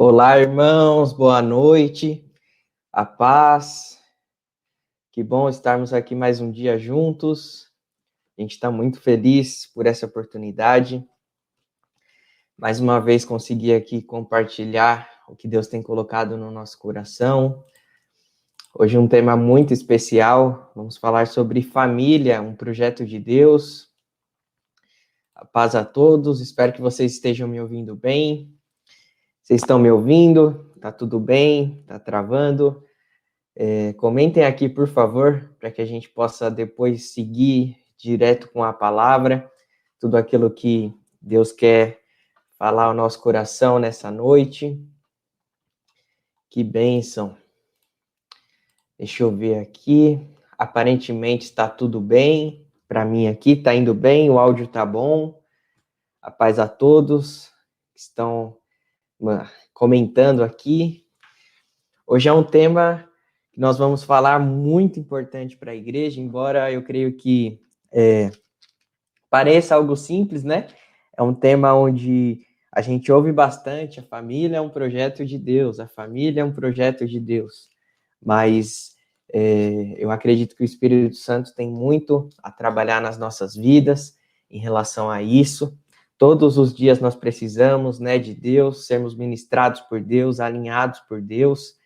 Olá, irmãos, boa noite, a paz. Que bom estarmos aqui mais um dia juntos. A gente está muito feliz por essa oportunidade. Mais uma vez consegui aqui compartilhar o que Deus tem colocado no nosso coração. Hoje um tema muito especial. Vamos falar sobre família, um projeto de Deus. A paz a todos. Espero que vocês estejam me ouvindo bem. Vocês estão me ouvindo? Tá tudo bem? Tá travando? Comentem aqui, por favor, para que a gente possa depois seguir direto com a palavra, tudo aquilo que Deus quer falar ao nosso coração nessa noite. Que bênção. Deixa eu ver aqui. Aparentemente está tudo bem. Para mim aqui está indo bem, o áudio está bom. A paz a todos que estão comentando aqui. Hoje é um tema que nós vamos falar muito importante para a igreja, embora eu creio que pareça algo simples, né? É um tema onde a gente ouve bastante, a família é um projeto de Deus, a família é um projeto de Deus, mas eu acredito que o Espírito Santo tem muito a trabalhar nas nossas vidas em relação a isso. Todos os dias nós precisamos, né, de Deus, sermos ministrados por Deus, alinhados por Deus.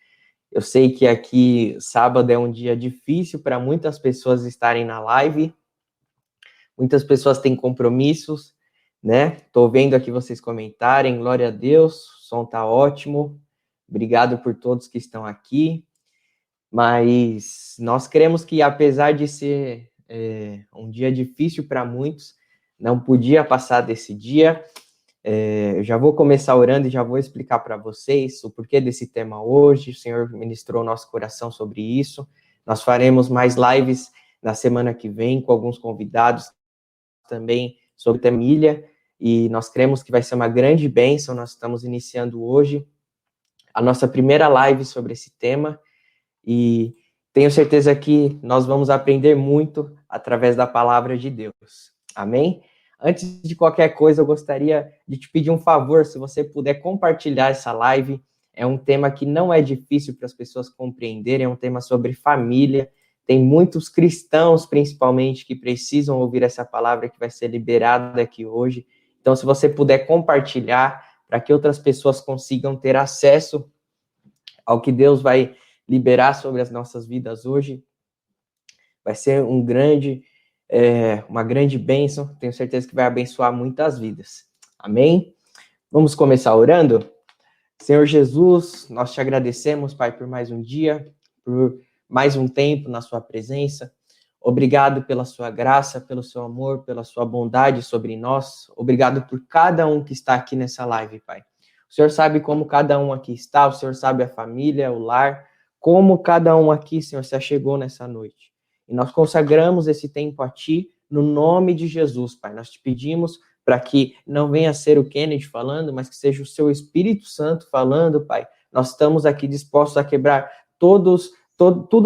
Eu sei que aqui, sábado, é um dia difícil para muitas pessoas estarem na live. Muitas pessoas têm compromissos, né? Estou vendo aqui vocês comentarem. Glória a Deus, o som está ótimo. Obrigado por todos que estão aqui. Mas nós cremos que, apesar de ser um dia difícil para muitos, não podia passar desse dia. Eu já vou começar orando e já vou explicar para vocês o porquê desse tema hoje. O Senhor ministrou nosso coração sobre isso. Nós faremos mais lives na semana que vem com alguns convidados também sobre família, e nós cremos que vai ser uma grande bênção. Nós estamos iniciando hoje a nossa primeira live sobre esse tema, e tenho certeza que nós vamos aprender muito através da palavra de Deus. Amém? Antes de qualquer coisa, eu gostaria de te pedir um favor, se você puder compartilhar essa live. É um tema que não é difícil para as pessoas compreenderem, é um tema sobre família. Tem muitos cristãos, principalmente, que precisam ouvir essa palavra que vai ser liberada aqui hoje. Então, se você puder compartilhar, para que outras pessoas consigam ter acesso ao que Deus vai liberar sobre as nossas vidas hoje, vai ser uma grande bênção. Tenho certeza que vai abençoar muitas vidas. Amém? Vamos começar orando? Senhor Jesus, nós te agradecemos, Pai, por mais um dia, por mais um tempo na sua presença. Obrigado pela sua graça, pelo seu amor, pela sua bondade sobre nós. Obrigado por cada um que está aqui nessa live, Pai. O Senhor sabe como cada um aqui está, o Senhor sabe a família, o lar, como cada um aqui, Senhor, se achegou nessa noite. E nós consagramos esse tempo a Ti, no nome de Jesus, Pai. Nós te pedimos para que não venha a ser o Kennedy falando, mas que seja o seu Espírito Santo falando, Pai. Nós estamos aqui dispostos a quebrar tudo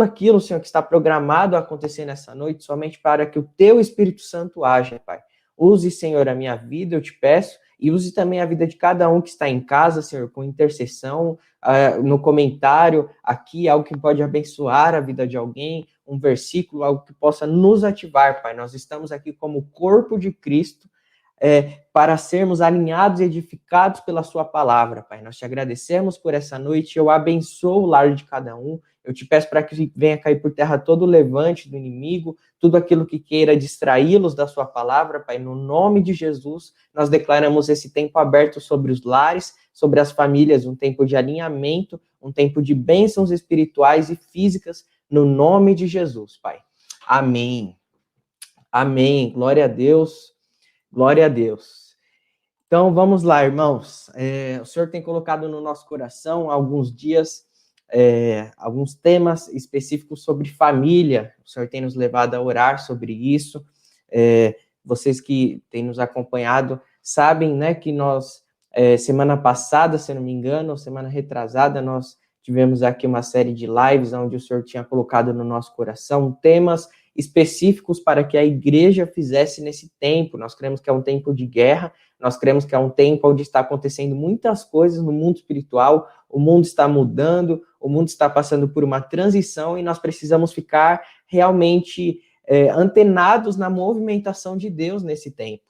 aquilo, Senhor, que está programado a acontecer nessa noite, somente para que o Teu Espírito Santo haja, Pai. Use, Senhor, a minha vida, eu te peço, e use também a vida de cada um que está em casa, Senhor, com intercessão, no comentário aqui, algo que pode abençoar a vida de alguém, um versículo, algo que possa nos ativar, Pai. Nós estamos aqui como corpo de Cristo, para sermos alinhados e edificados pela sua palavra, Pai. Nós te agradecemos por essa noite, eu abençoo o lar de cada um, eu te peço para que venha cair por terra todo o levante do inimigo, tudo aquilo que queira distraí-los da sua palavra, Pai, no nome de Jesus, nós declaramos esse tempo aberto sobre os lares, sobre as famílias, um tempo de alinhamento, um tempo de bênçãos espirituais e físicas, no nome de Jesus, Pai. Amém. Amém. Glória a Deus. Glória a Deus. Então, vamos lá, irmãos. O Senhor tem colocado no nosso coração há alguns dias alguns temas específicos sobre família. O Senhor tem nos levado a orar sobre isso. Vocês que têm nos acompanhado sabem, né, que nós, semana passada, se não me engano, semana retrasada, nós tivemos aqui uma série de lives onde o Senhor tinha colocado no nosso coração temas específicos para que a igreja fizesse nesse tempo. Nós cremos que é um tempo de guerra, nós cremos que é um tempo onde está acontecendo muitas coisas no mundo espiritual, o mundo está mudando, o mundo está passando por uma transição e nós precisamos ficar realmente antenados na movimentação de Deus nesse tempo.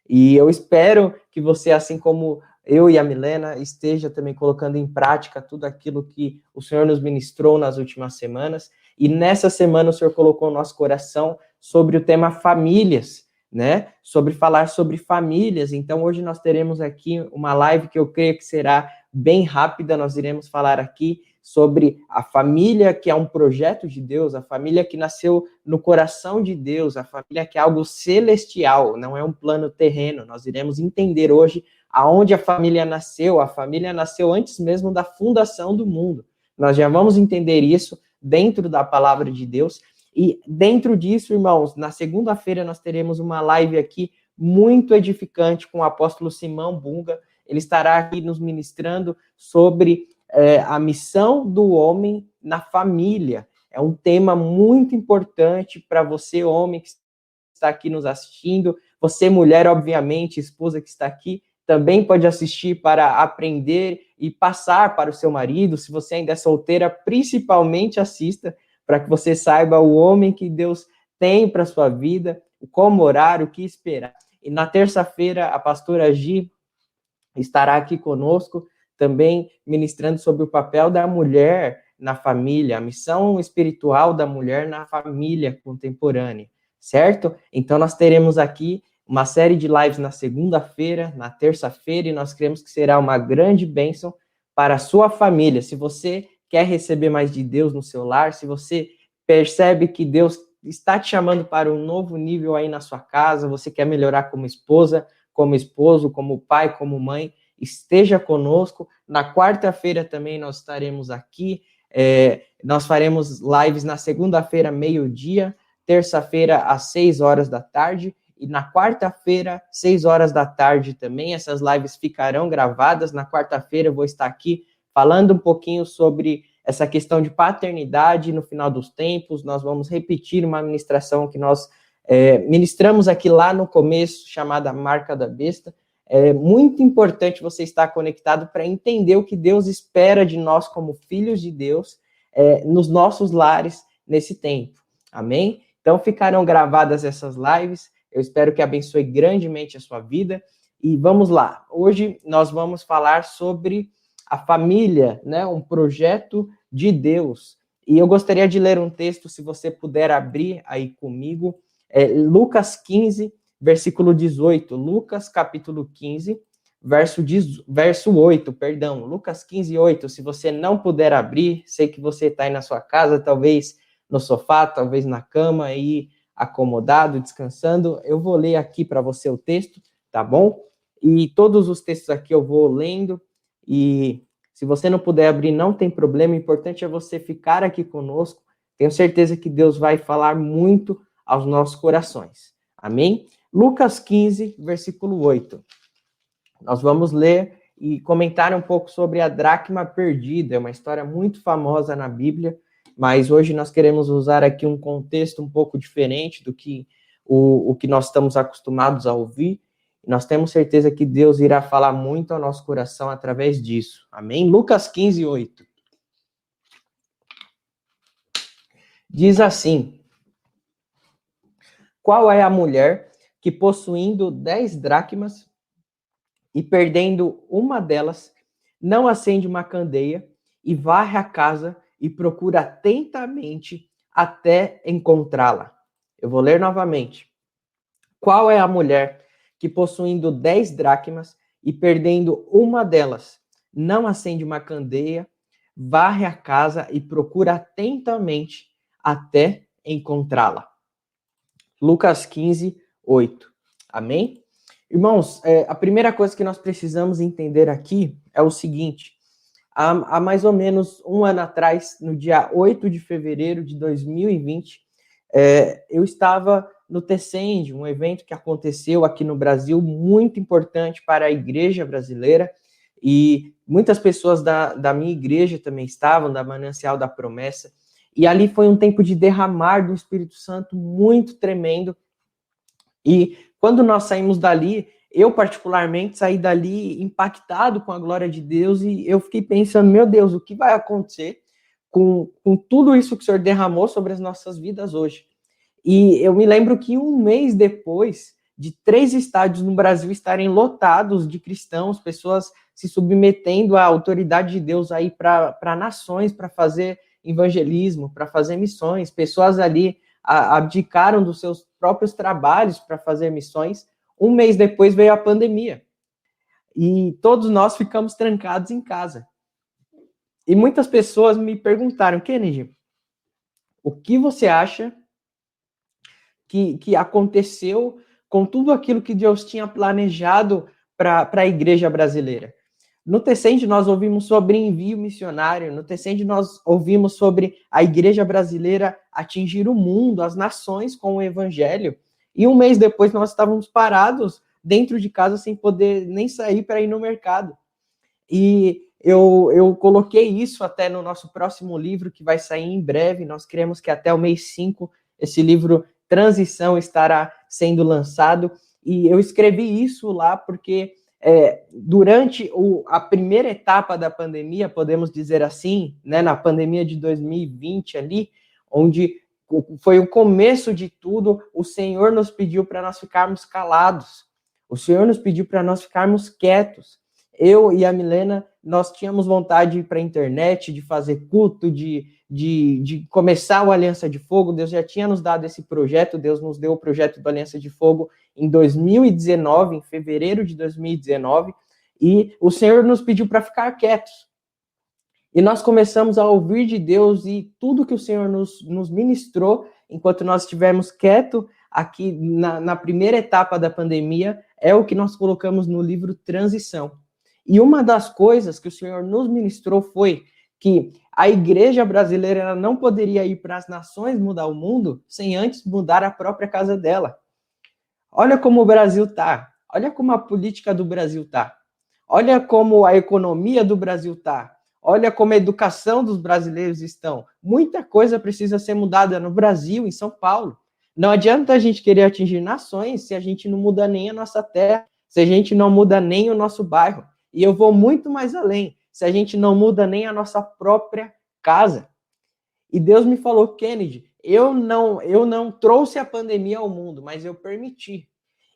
E eu espero que você, assim como eu e a Milena, esteja também colocando em prática tudo aquilo que o Senhor nos ministrou nas últimas semanas. E nessa semana o Senhor colocou no nosso coração sobre o tema famílias, né? Sobre falar sobre famílias. Então hoje nós teremos aqui uma live que eu creio que será bem rápida. Nós iremos falar aqui sobre a família que é um projeto de Deus, a família que nasceu no coração de Deus, a família que é algo celestial, não é um plano terreno. Nós iremos entender hoje aonde a família nasceu antes mesmo da fundação do mundo. Nós já vamos entender isso dentro da palavra de Deus. E dentro disso, irmãos, na segunda-feira nós teremos uma live aqui muito edificante com o apóstolo Simão Bunga. Ele estará aqui nos ministrando sobre a missão do homem na família. É um tema muito importante para você, homem, que está aqui nos assistindo. Você, mulher, obviamente, esposa que está aqui, também pode assistir para aprender e passar para o seu marido. Se você ainda é solteira, principalmente assista, para que você saiba o homem que Deus tem para a sua vida, como orar, o que esperar. E na terça-feira, a pastora Gi estará aqui conosco, também ministrando sobre o papel da mulher na família, a missão espiritual da mulher na família contemporânea, certo? Então, nós teremos aqui uma série de lives na segunda-feira, na terça-feira, e nós cremos que será uma grande bênção para a sua família. Se você quer receber mais de Deus no seu lar, se você percebe que Deus está te chamando para um novo nível aí na sua casa, você quer melhorar como esposa, como esposo, como pai, como mãe, esteja conosco. Na quarta-feira também nós estaremos aqui, nós faremos lives na segunda-feira, meio-dia, terça-feira, às 6 horas da tarde, e na quarta-feira, 6 horas da tarde também. Essas lives ficarão gravadas. Na quarta-feira eu vou estar aqui falando um pouquinho sobre essa questão de paternidade no final dos tempos. Nós vamos repetir uma ministração que nós ministramos aqui lá no começo, chamada Marca da Besta. É muito importante você estar conectado para entender o que Deus espera de nós como filhos de Deus nos nossos lares nesse tempo. Amém? Então ficarão gravadas essas lives. Eu espero que abençoe grandemente a sua vida. E vamos lá. Hoje nós vamos falar sobre a família, né? Um projeto de Deus. E eu gostaria de ler um texto, se você puder abrir aí comigo. Lucas 15, versículo 18. Lucas, capítulo 15, verso 8, perdão. Lucas 15, 8. Se você não puder abrir, sei que você está aí na sua casa, talvez no sofá, talvez na cama, aí acomodado, descansando. Eu vou ler aqui para você o texto, tá bom? E todos os textos aqui eu vou lendo, e se você não puder abrir, não tem problema, o importante é você ficar aqui conosco. Tenho certeza que Deus vai falar muito aos nossos corações. Amém? Lucas 15, versículo 8. Nós vamos ler e comentar um pouco sobre a dracma perdida. É uma história muito famosa na Bíblia, mas hoje nós queremos usar aqui um contexto um pouco diferente do que o que nós estamos acostumados a ouvir. Nós temos certeza que Deus irá falar muito ao nosso coração através disso. Amém? Lucas 15, 8. Diz assim: qual é a mulher que, possuindo 10 dracmas e perdendo uma delas, não acende uma candeia e varre a casa e procura atentamente até encontrá-la? Eu vou ler novamente. Qual é a mulher que, possuindo 10 dracmas e perdendo uma delas, não acende uma candeia, varre a casa e procura atentamente até encontrá-la? Lucas 15, 8. Amém? Irmãos, a primeira coisa que nós precisamos entender aqui é o seguinte: há mais ou menos um ano atrás, no dia 8 de fevereiro de 2020, eu estava no TCEND, um evento que aconteceu aqui no Brasil, muito importante para a igreja brasileira, e muitas pessoas da minha igreja também estavam, da Manancial da Promessa, E ali foi um tempo de derramar do Espírito Santo muito tremendo. E quando nós saímos dali, eu particularmente saí dali impactado com a glória de Deus e eu fiquei pensando, meu Deus, o que vai acontecer com tudo isso que o Senhor derramou sobre as nossas vidas hoje? E eu me lembro que um mês depois de 3 estádios no Brasil estarem lotados de cristãos, pessoas se submetendo à autoridade de Deus aí para nações, para fazer evangelismo, para fazer missões, pessoas ali abdicaram dos seus próprios trabalhos para fazer missões. Um mês depois veio a pandemia e todos nós ficamos trancados em casa. E muitas pessoas me perguntaram, Kennedy, o que você acha que aconteceu com tudo aquilo que Deus tinha planejado para a igreja brasileira? No Tecende nós ouvimos sobre envio missionário, no Tecende nós ouvimos sobre a igreja brasileira atingir o mundo, as nações com o evangelho, e um mês depois nós estávamos parados dentro de casa sem poder nem sair para ir no mercado. E eu coloquei isso até no nosso próximo livro, que vai sair em breve, nós queremos que até o mês 5 esse livro Transição estará sendo lançado, e eu escrevi isso lá porque durante a primeira etapa da pandemia, podemos dizer assim, né, na pandemia de 2020 ali, onde foi o começo de tudo, o Senhor nos pediu para nós ficarmos calados, o Senhor nos pediu para nós ficarmos quietos. Eu e a Milena, nós tínhamos vontade de ir para a internet, de fazer culto, de começar o Aliança de Fogo. Deus já tinha nos dado esse projeto, Deus nos deu o projeto do Aliança de Fogo em 2019, em fevereiro de 2019, e o Senhor nos pediu para ficar quietos. E nós começamos a ouvir de Deus e tudo que o Senhor nos ministrou, enquanto nós estivemos quietos aqui na primeira etapa da pandemia, é o que nós colocamos no livro Transição. E uma das coisas que o Senhor nos ministrou foi que a igreja brasileira ela não poderia ir para as nações mudar o mundo sem antes mudar a própria casa dela. Olha como o Brasil está. Olha como a política do Brasil está. Olha como a economia do Brasil está. Olha como a educação dos brasileiros estão. Muita coisa precisa ser mudada no Brasil, em São Paulo. Não adianta a gente querer atingir nações se a gente não muda nem a nossa terra, se a gente não muda nem o nosso bairro. E eu vou muito mais além, se a gente não muda nem a nossa própria casa. E Deus me falou, Kennedy, eu não trouxe a pandemia ao mundo, mas eu permiti.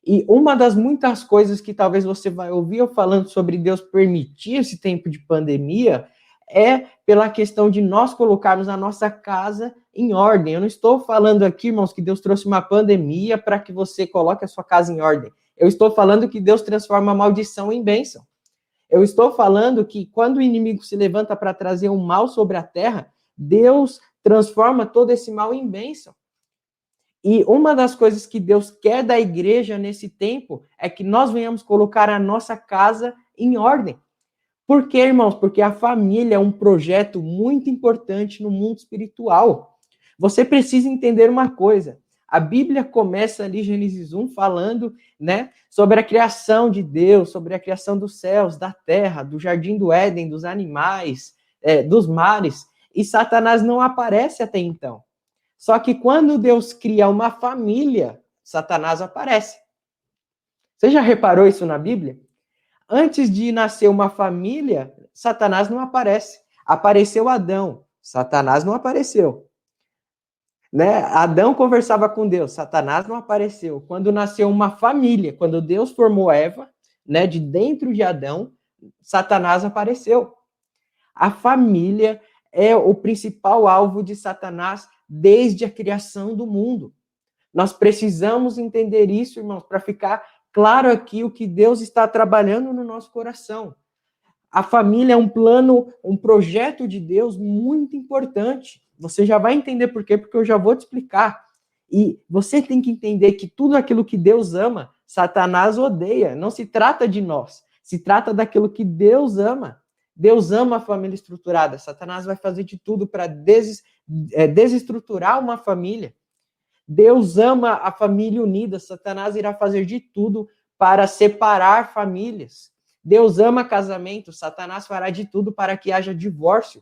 E uma das muitas coisas que talvez você vai ouvir eu falando sobre Deus permitir esse tempo de pandemia é pela questão de nós colocarmos a nossa casa em ordem. Eu não estou falando aqui, irmãos, que Deus trouxe uma pandemia para que você coloque a sua casa em ordem. Eu estou falando que Deus transforma a maldição em bênção. Eu estou falando que quando o inimigo se levanta para trazer um mal sobre a terra, Deus transforma todo esse mal em bênção. E uma das coisas que Deus quer da igreja nesse tempo é que nós venhamos colocar a nossa casa em ordem. Por quê, irmãos? Porque a família é um projeto muito importante no mundo espiritual. Você precisa entender uma coisa. A Bíblia começa ali, Gênesis 1, falando, né, sobre a criação de Deus, sobre a criação dos céus, da terra, do jardim do Éden, dos animais, dos mares. E Satanás não aparece até então. Só que quando Deus cria uma família, Satanás aparece. Você já reparou isso na Bíblia? Antes de nascer uma família, Satanás não aparece. Apareceu Adão, Satanás não apareceu. Né? Adão conversava com Deus, Satanás não apareceu. Quando nasceu uma família, quando Deus formou Eva, né, de dentro de Adão, Satanás apareceu. A família é o principal alvo de Satanás desde a criação do mundo. Nós precisamos entender isso, irmãos, para ficar claro aqui o que Deus está trabalhando no nosso coração. A família é um plano, um projeto de Deus muito importante. Você já vai entender por quê, porque eu já vou te explicar. E você tem que entender que tudo aquilo que Deus ama, Satanás odeia. Não se trata de nós, se trata daquilo que Deus ama. Deus ama a família estruturada. Satanás vai fazer de tudo para desestruturar uma família. Deus ama a família unida. Satanás irá fazer de tudo para separar famílias. Deus ama casamento. Satanás fará de tudo para que haja divórcio.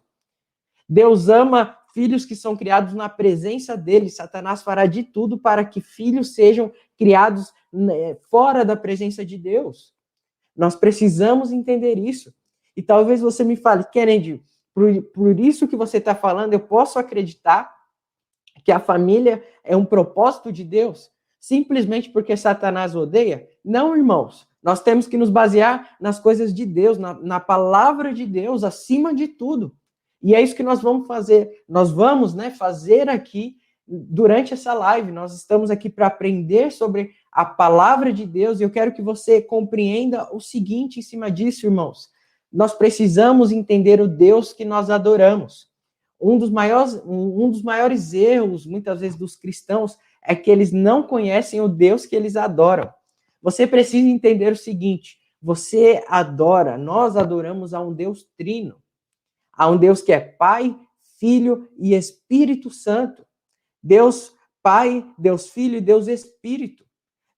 Deus ama filhos que são criados na presença dele. Satanás fará de tudo para que filhos sejam criados fora da presença de Deus. Nós precisamos entender isso. E talvez você me fale, Kennedy, por isso que você está falando, eu posso acreditar que a família é um propósito de Deus, simplesmente porque Satanás odeia? Não, irmãos. Nós temos que nos basear nas coisas de Deus, na palavra de Deus, acima de tudo. E é isso que nós vamos fazer. Nós vamos, fazer aqui durante essa live. Nós estamos aqui para aprender sobre a palavra de Deus, e eu quero que você compreenda o seguinte em cima disso, irmãos. Nós precisamos entender o Deus que nós adoramos. Um dos maiores erros, muitas vezes, dos cristãos é que eles não conhecem o Deus que eles adoram. Você precisa entender o seguinte: nós adoramos a um Deus trino, a um Deus que é Pai, Filho e Espírito Santo. Deus Pai, Deus Filho e Deus Espírito.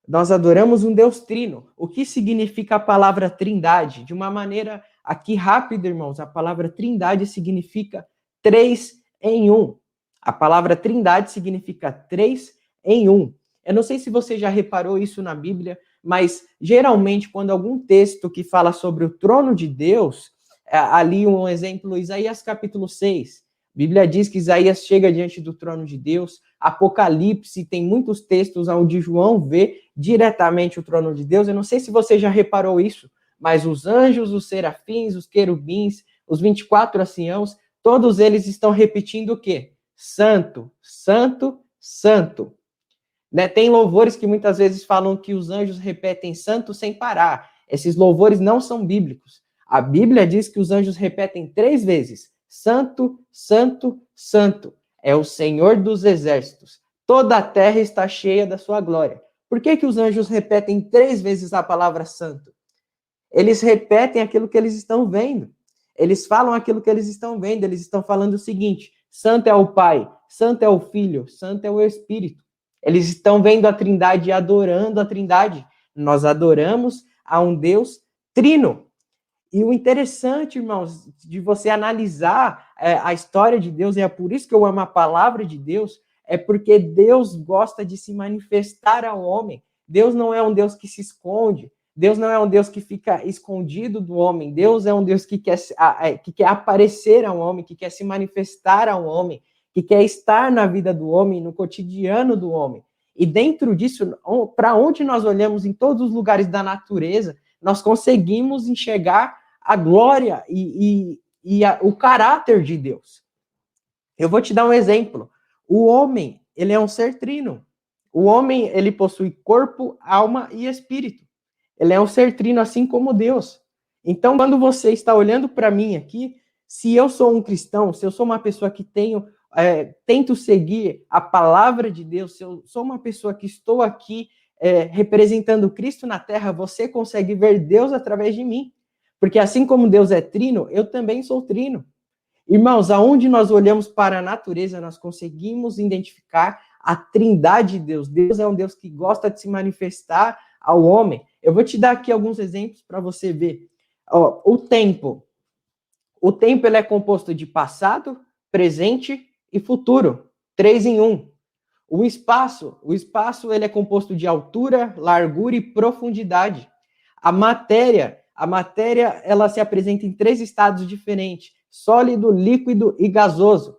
Nós adoramos um Deus trino. O que significa a palavra trindade? De uma maneira aqui rápida, irmãos, a palavra trindade significa 3 em 1. A palavra trindade significa 3 em 1. Eu não sei se você já reparou isso na Bíblia, mas geralmente quando algum texto que fala sobre o trono de Deus, ali um exemplo, Isaías capítulo 6, a Bíblia diz que Isaías chega diante do trono de Deus. Apocalipse tem muitos textos onde João vê diretamente o trono de Deus. Eu não sei se você já reparou isso, mas os anjos, os serafins, os querubins, os 24 anciãos, todos eles estão repetindo o quê? Santo, santo, santo. Tem louvores que muitas vezes falam que os anjos repetem santo sem parar. Esses louvores não são bíblicos. A Bíblia diz que os anjos repetem 3 vezes. Santo, santo, santo. É o Senhor dos exércitos. Toda a terra está cheia da sua glória. Por que os anjos repetem 3 vezes a palavra santo? Eles repetem aquilo que eles estão vendo. Eles falam aquilo que eles estão vendo. Eles estão falando o seguinte: santo é o Pai, santo é o Filho, santo é o Espírito. Eles estão vendo a Trindade e adorando a Trindade. Nós adoramos a um Deus trino. E o interessante, irmãos, de você analisar a história de Deus, e é por isso que eu amo a palavra de Deus, é porque Deus gosta de se manifestar ao homem. Deus não é um Deus que se esconde. Deus não é um Deus que fica escondido do homem. Deus é um Deus que quer aparecer ao homem, que quer se manifestar ao homem, que quer estar na vida do homem, no cotidiano do homem. E dentro disso, para onde nós olhamos em todos os lugares da natureza, nós conseguimos enxergar a glória e o caráter de Deus. Eu vou te dar um exemplo. O homem, ele é um ser trino. O homem, ele possui corpo, alma e espírito. Ele é um ser trino assim como Deus. Então, quando você está olhando para mim aqui, se eu sou um cristão, se eu sou uma pessoa que tento seguir a palavra de Deus, se eu sou uma pessoa que estou aqui representando Cristo na terra, você consegue ver Deus através de mim. Porque assim como Deus é trino, eu também sou trino. Irmãos, aonde nós olhamos para a natureza, nós conseguimos identificar a trindade de Deus. Deus é um Deus que gosta de se manifestar ao homem. Eu vou te dar aqui alguns exemplos para você ver. O tempo. O tempo ele é composto de passado, presente e futuro. 3 em 1. O espaço ele é composto de altura, largura e profundidade. A matéria ela se apresenta em 3 estados diferentes: sólido, líquido e gasoso.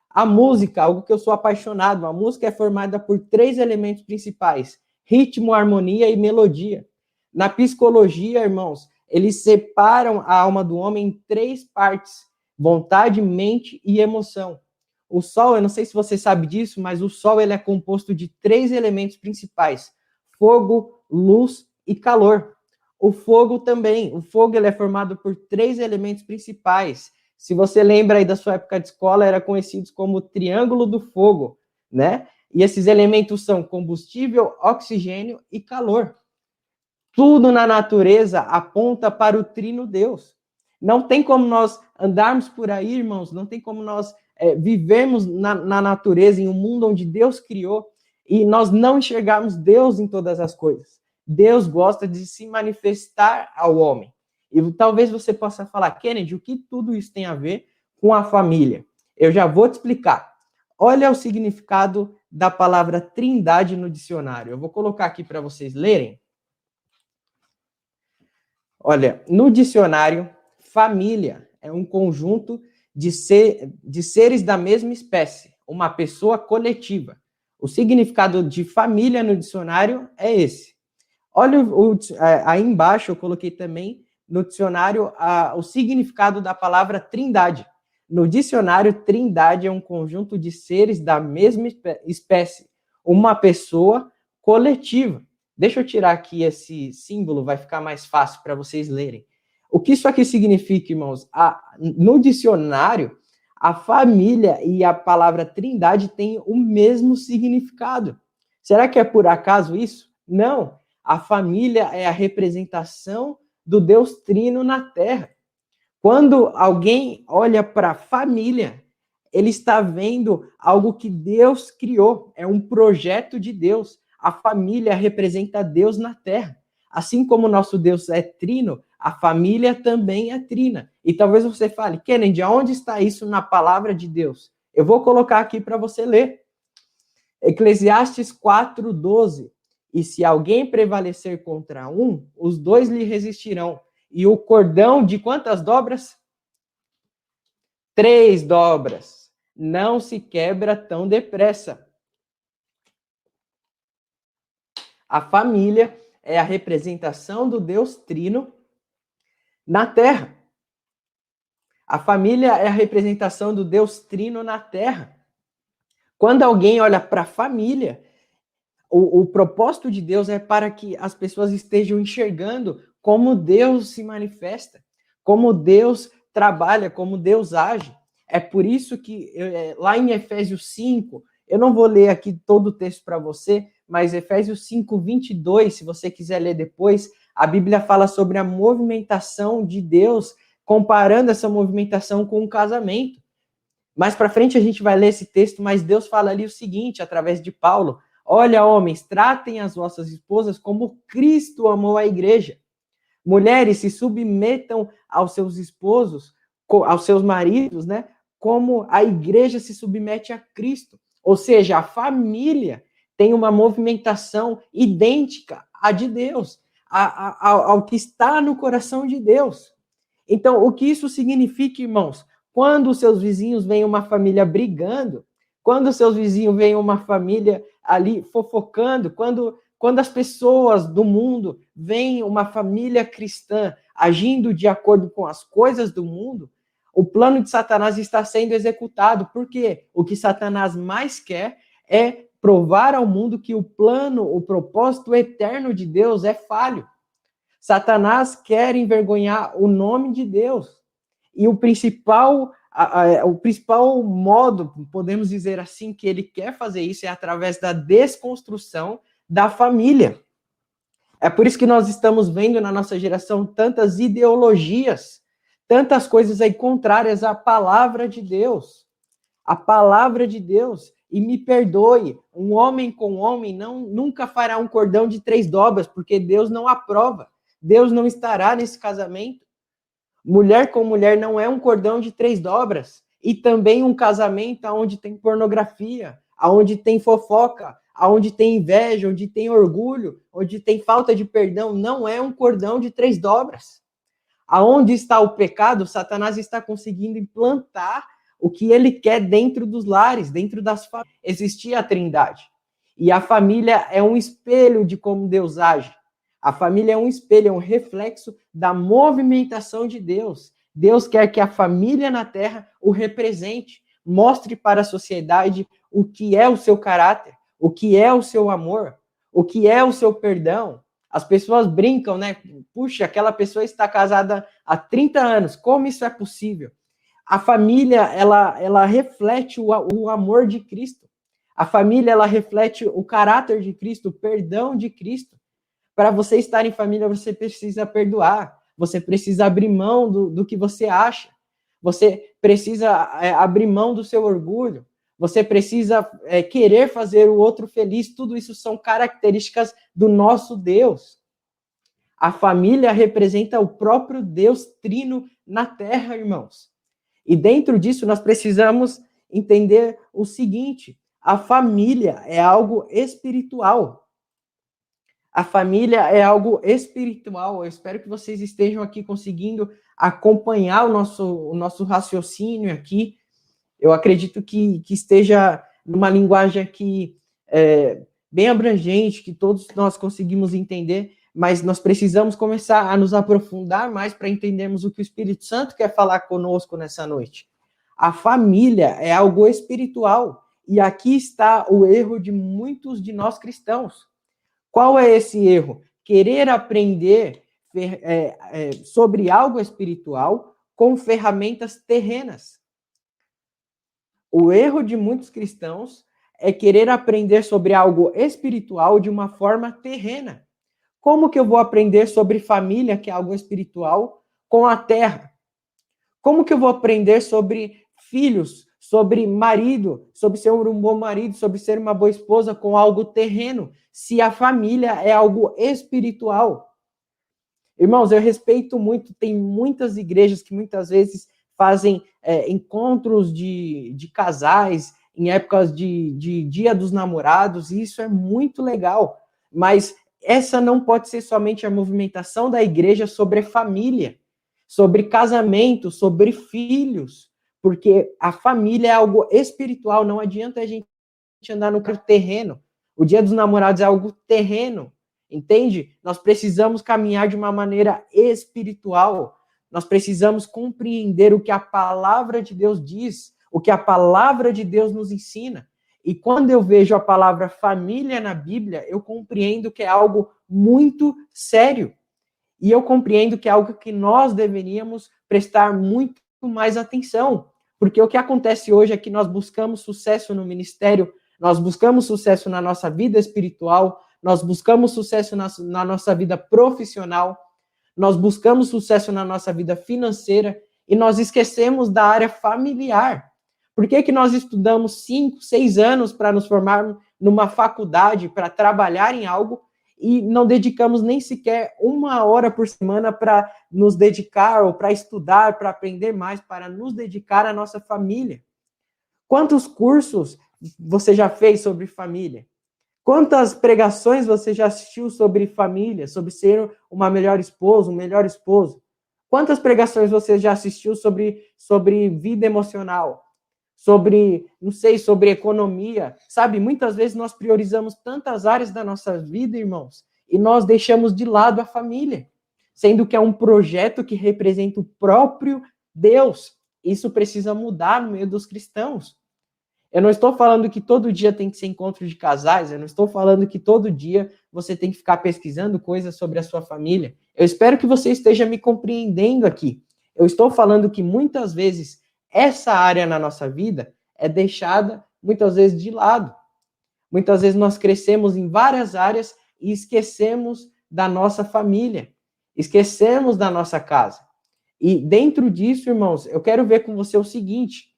A música, algo que eu sou apaixonado, a música é formada por 3 elementos principais: ritmo, harmonia e melodia. Na psicologia, irmãos, eles separam a alma do homem em 3 partes: vontade, mente e emoção. O Sol, eu não sei se você sabe disso, mas o Sol ele é composto de 3 elementos principais: fogo, luz e calor. O fogo também. O fogo ele é formado por 3 elementos principais. Se você lembra aí da sua época de escola, era conhecido como triângulo do fogo, né? E esses elementos são combustível, oxigênio e calor. Tudo na natureza aponta para o trino Deus. Não tem como nós andarmos por aí, irmãos, não tem como nós vivermos na natureza, em um mundo onde Deus criou, e nós não enxergarmos Deus em todas as coisas. Deus gosta de se manifestar ao homem. E talvez você possa falar, Kennedy, o que tudo isso tem a ver com a família? Eu já vou te explicar. Olha o significado da palavra trindade no dicionário. Eu vou colocar aqui para vocês lerem. Olha, no dicionário, família é um conjunto de seres da mesma espécie, uma pessoa coletiva. O significado de família no dicionário é esse. Olha, aí embaixo eu coloquei também no dicionário o significado da palavra trindade. No dicionário, trindade é um conjunto de seres da mesma espécie, uma pessoa coletiva. Deixa eu tirar aqui esse símbolo, vai ficar mais fácil para vocês lerem. O que isso aqui significa, irmãos? No dicionário, a família e a palavra trindade têm o mesmo significado. Será que é por acaso isso? Não. A família é a representação do Deus Trino na Terra. Quando alguém olha para a família, ele está vendo algo que Deus criou, é um projeto de Deus. A família representa Deus na Terra. Assim como o nosso Deus é trino, a família também é trina. E talvez você fale, Kennedy, aonde está isso na palavra de Deus? Eu vou colocar aqui para você ler. Eclesiastes 4:12. E se alguém prevalecer contra um, os dois lhe resistirão. E o cordão de quantas dobras? 3 dobras. Não se quebra tão depressa. A família é a representação do Deus Trino na Terra. A família é a representação do Deus Trino na Terra. Quando alguém olha para a família, o propósito de Deus é para que as pessoas estejam enxergando como Deus se manifesta, como Deus trabalha, como Deus age. É por isso que lá em Efésios 5, eu não vou ler aqui todo o texto para você, mas Efésios 5:22, se você quiser ler depois, a Bíblia fala sobre a movimentação de Deus, comparando essa movimentação com um casamento. Mais para frente a gente vai ler esse texto, mas Deus fala ali o seguinte, através de Paulo: olha, homens, tratem as vossas esposas como Cristo amou a igreja. Mulheres, se submetam aos seus esposos, aos seus maridos, né? Como a igreja se submete a Cristo. Ou seja, a família tem uma movimentação idêntica à de Deus, ao que está no coração de Deus. Então, o que isso significa, irmãos? Quando os seus vizinhos veem uma família brigando, quando os seus vizinhos veem uma família ali fofocando, quando as pessoas do mundo veem uma família cristã agindo de acordo com as coisas do mundo, o plano de Satanás está sendo executado. Por quê? O que Satanás mais quer é provar ao mundo que o plano, o propósito eterno de Deus é falho. Satanás quer envergonhar o nome de Deus. E o principal modo, podemos dizer assim, que ele quer fazer isso é através da desconstrução da família. É por isso que nós estamos vendo na nossa geração tantas ideologias, tantas coisas aí contrárias à palavra de Deus. A palavra de Deus. E me perdoe, um homem com homem nunca fará um cordão de 3 dobras, porque Deus não aprova. Deus não estará nesse casamento. Mulher com mulher não é um cordão de 3 dobras. E também um casamento onde tem pornografia, onde tem fofoca, onde tem inveja, onde tem orgulho, onde tem falta de perdão, não é um cordão de 3 dobras. Aonde está o pecado, Satanás está conseguindo implantar o que ele quer dentro dos lares, dentro das famílias. Existia a Trindade. E a família é um espelho de como Deus age. A família é um espelho, é um reflexo da movimentação de Deus. Deus quer que a família na terra o represente, mostre para a sociedade o que é o seu caráter, o que é o seu amor, o que é o seu perdão. As pessoas brincam, né? Puxa, aquela pessoa está casada há 30 anos, como isso é possível? A família, ela reflete o amor de Cristo. A família, ela reflete o caráter de Cristo, o perdão de Cristo. Para você estar em família, você precisa perdoar. Você precisa abrir mão do que você acha. Você precisa abrir mão do seu orgulho. Você precisa querer fazer o outro feliz. Tudo isso são características do nosso Deus. A família representa o próprio Deus trino na terra, irmãos. E dentro disso, nós precisamos entender o seguinte: a família é algo espiritual. A família é algo espiritual. Eu espero que vocês estejam aqui conseguindo acompanhar o nosso raciocínio aqui. Eu acredito que esteja numa linguagem aqui bem abrangente, que todos nós conseguimos entender, mas nós precisamos começar a nos aprofundar mais para entendermos o que o Espírito Santo quer falar conosco nessa noite. A família é algo espiritual, e aqui está o erro de muitos de nós cristãos. Qual é esse erro? Querer aprender sobre algo espiritual com ferramentas terrenas. O erro de muitos cristãos é querer aprender sobre algo espiritual de uma forma terrena. Como que eu vou aprender sobre família, que é algo espiritual, com a terra? Como que eu vou aprender sobre filhos, sobre marido, sobre ser um bom marido, sobre ser uma boa esposa com algo terreno, se a família é algo espiritual? Irmãos, eu respeito muito, tem muitas igrejas que muitas vezes fazem encontros de casais em épocas de Dia dos Namorados, e isso é muito legal, mas essa não pode ser somente a movimentação da igreja sobre família, sobre casamento, sobre filhos, porque a família é algo espiritual, não adianta a gente andar no terreno. O Dia dos Namorados é algo terreno, entende? Nós precisamos caminhar de uma maneira espiritual. Nós precisamos compreender o que a palavra de Deus diz, o que a palavra de Deus nos ensina. E quando eu vejo a palavra família na Bíblia, eu compreendo que é algo muito sério. E eu compreendo que é algo que nós deveríamos prestar muito mais atenção. Porque o que acontece hoje é que nós buscamos sucesso no ministério, nós buscamos sucesso na nossa vida espiritual, nós buscamos sucesso na nossa vida profissional, nós buscamos sucesso na nossa vida financeira e nós esquecemos da área familiar. Por que nós estudamos 5, 6 anos para nos formar numa faculdade, para trabalhar em algo, e não dedicamos nem sequer 1 hora por semana para nos dedicar ou para estudar, para aprender mais, para nos dedicar à nossa família? Quantos cursos você já fez sobre família? Quantas pregações você já assistiu sobre família, sobre ser uma melhor esposa, um melhor esposo? Quantas pregações você já assistiu sobre vida emocional? Sobre, não sei, sobre economia? Sabe, muitas vezes nós priorizamos tantas áreas da nossa vida, irmãos, e nós deixamos de lado a família, sendo que é um projeto que representa o próprio Deus. Isso precisa mudar no meio dos cristãos. Eu não estou falando que todo dia tem que ser encontro de casais, eu não estou falando que todo dia você tem que ficar pesquisando coisas sobre a sua família. Eu espero que você esteja me compreendendo aqui. Eu estou falando que muitas vezes essa área na nossa vida é deixada muitas vezes de lado. Muitas vezes nós crescemos em várias áreas e esquecemos da nossa família, esquecemos da nossa casa. E dentro disso, irmãos, eu quero ver com você o seguinte: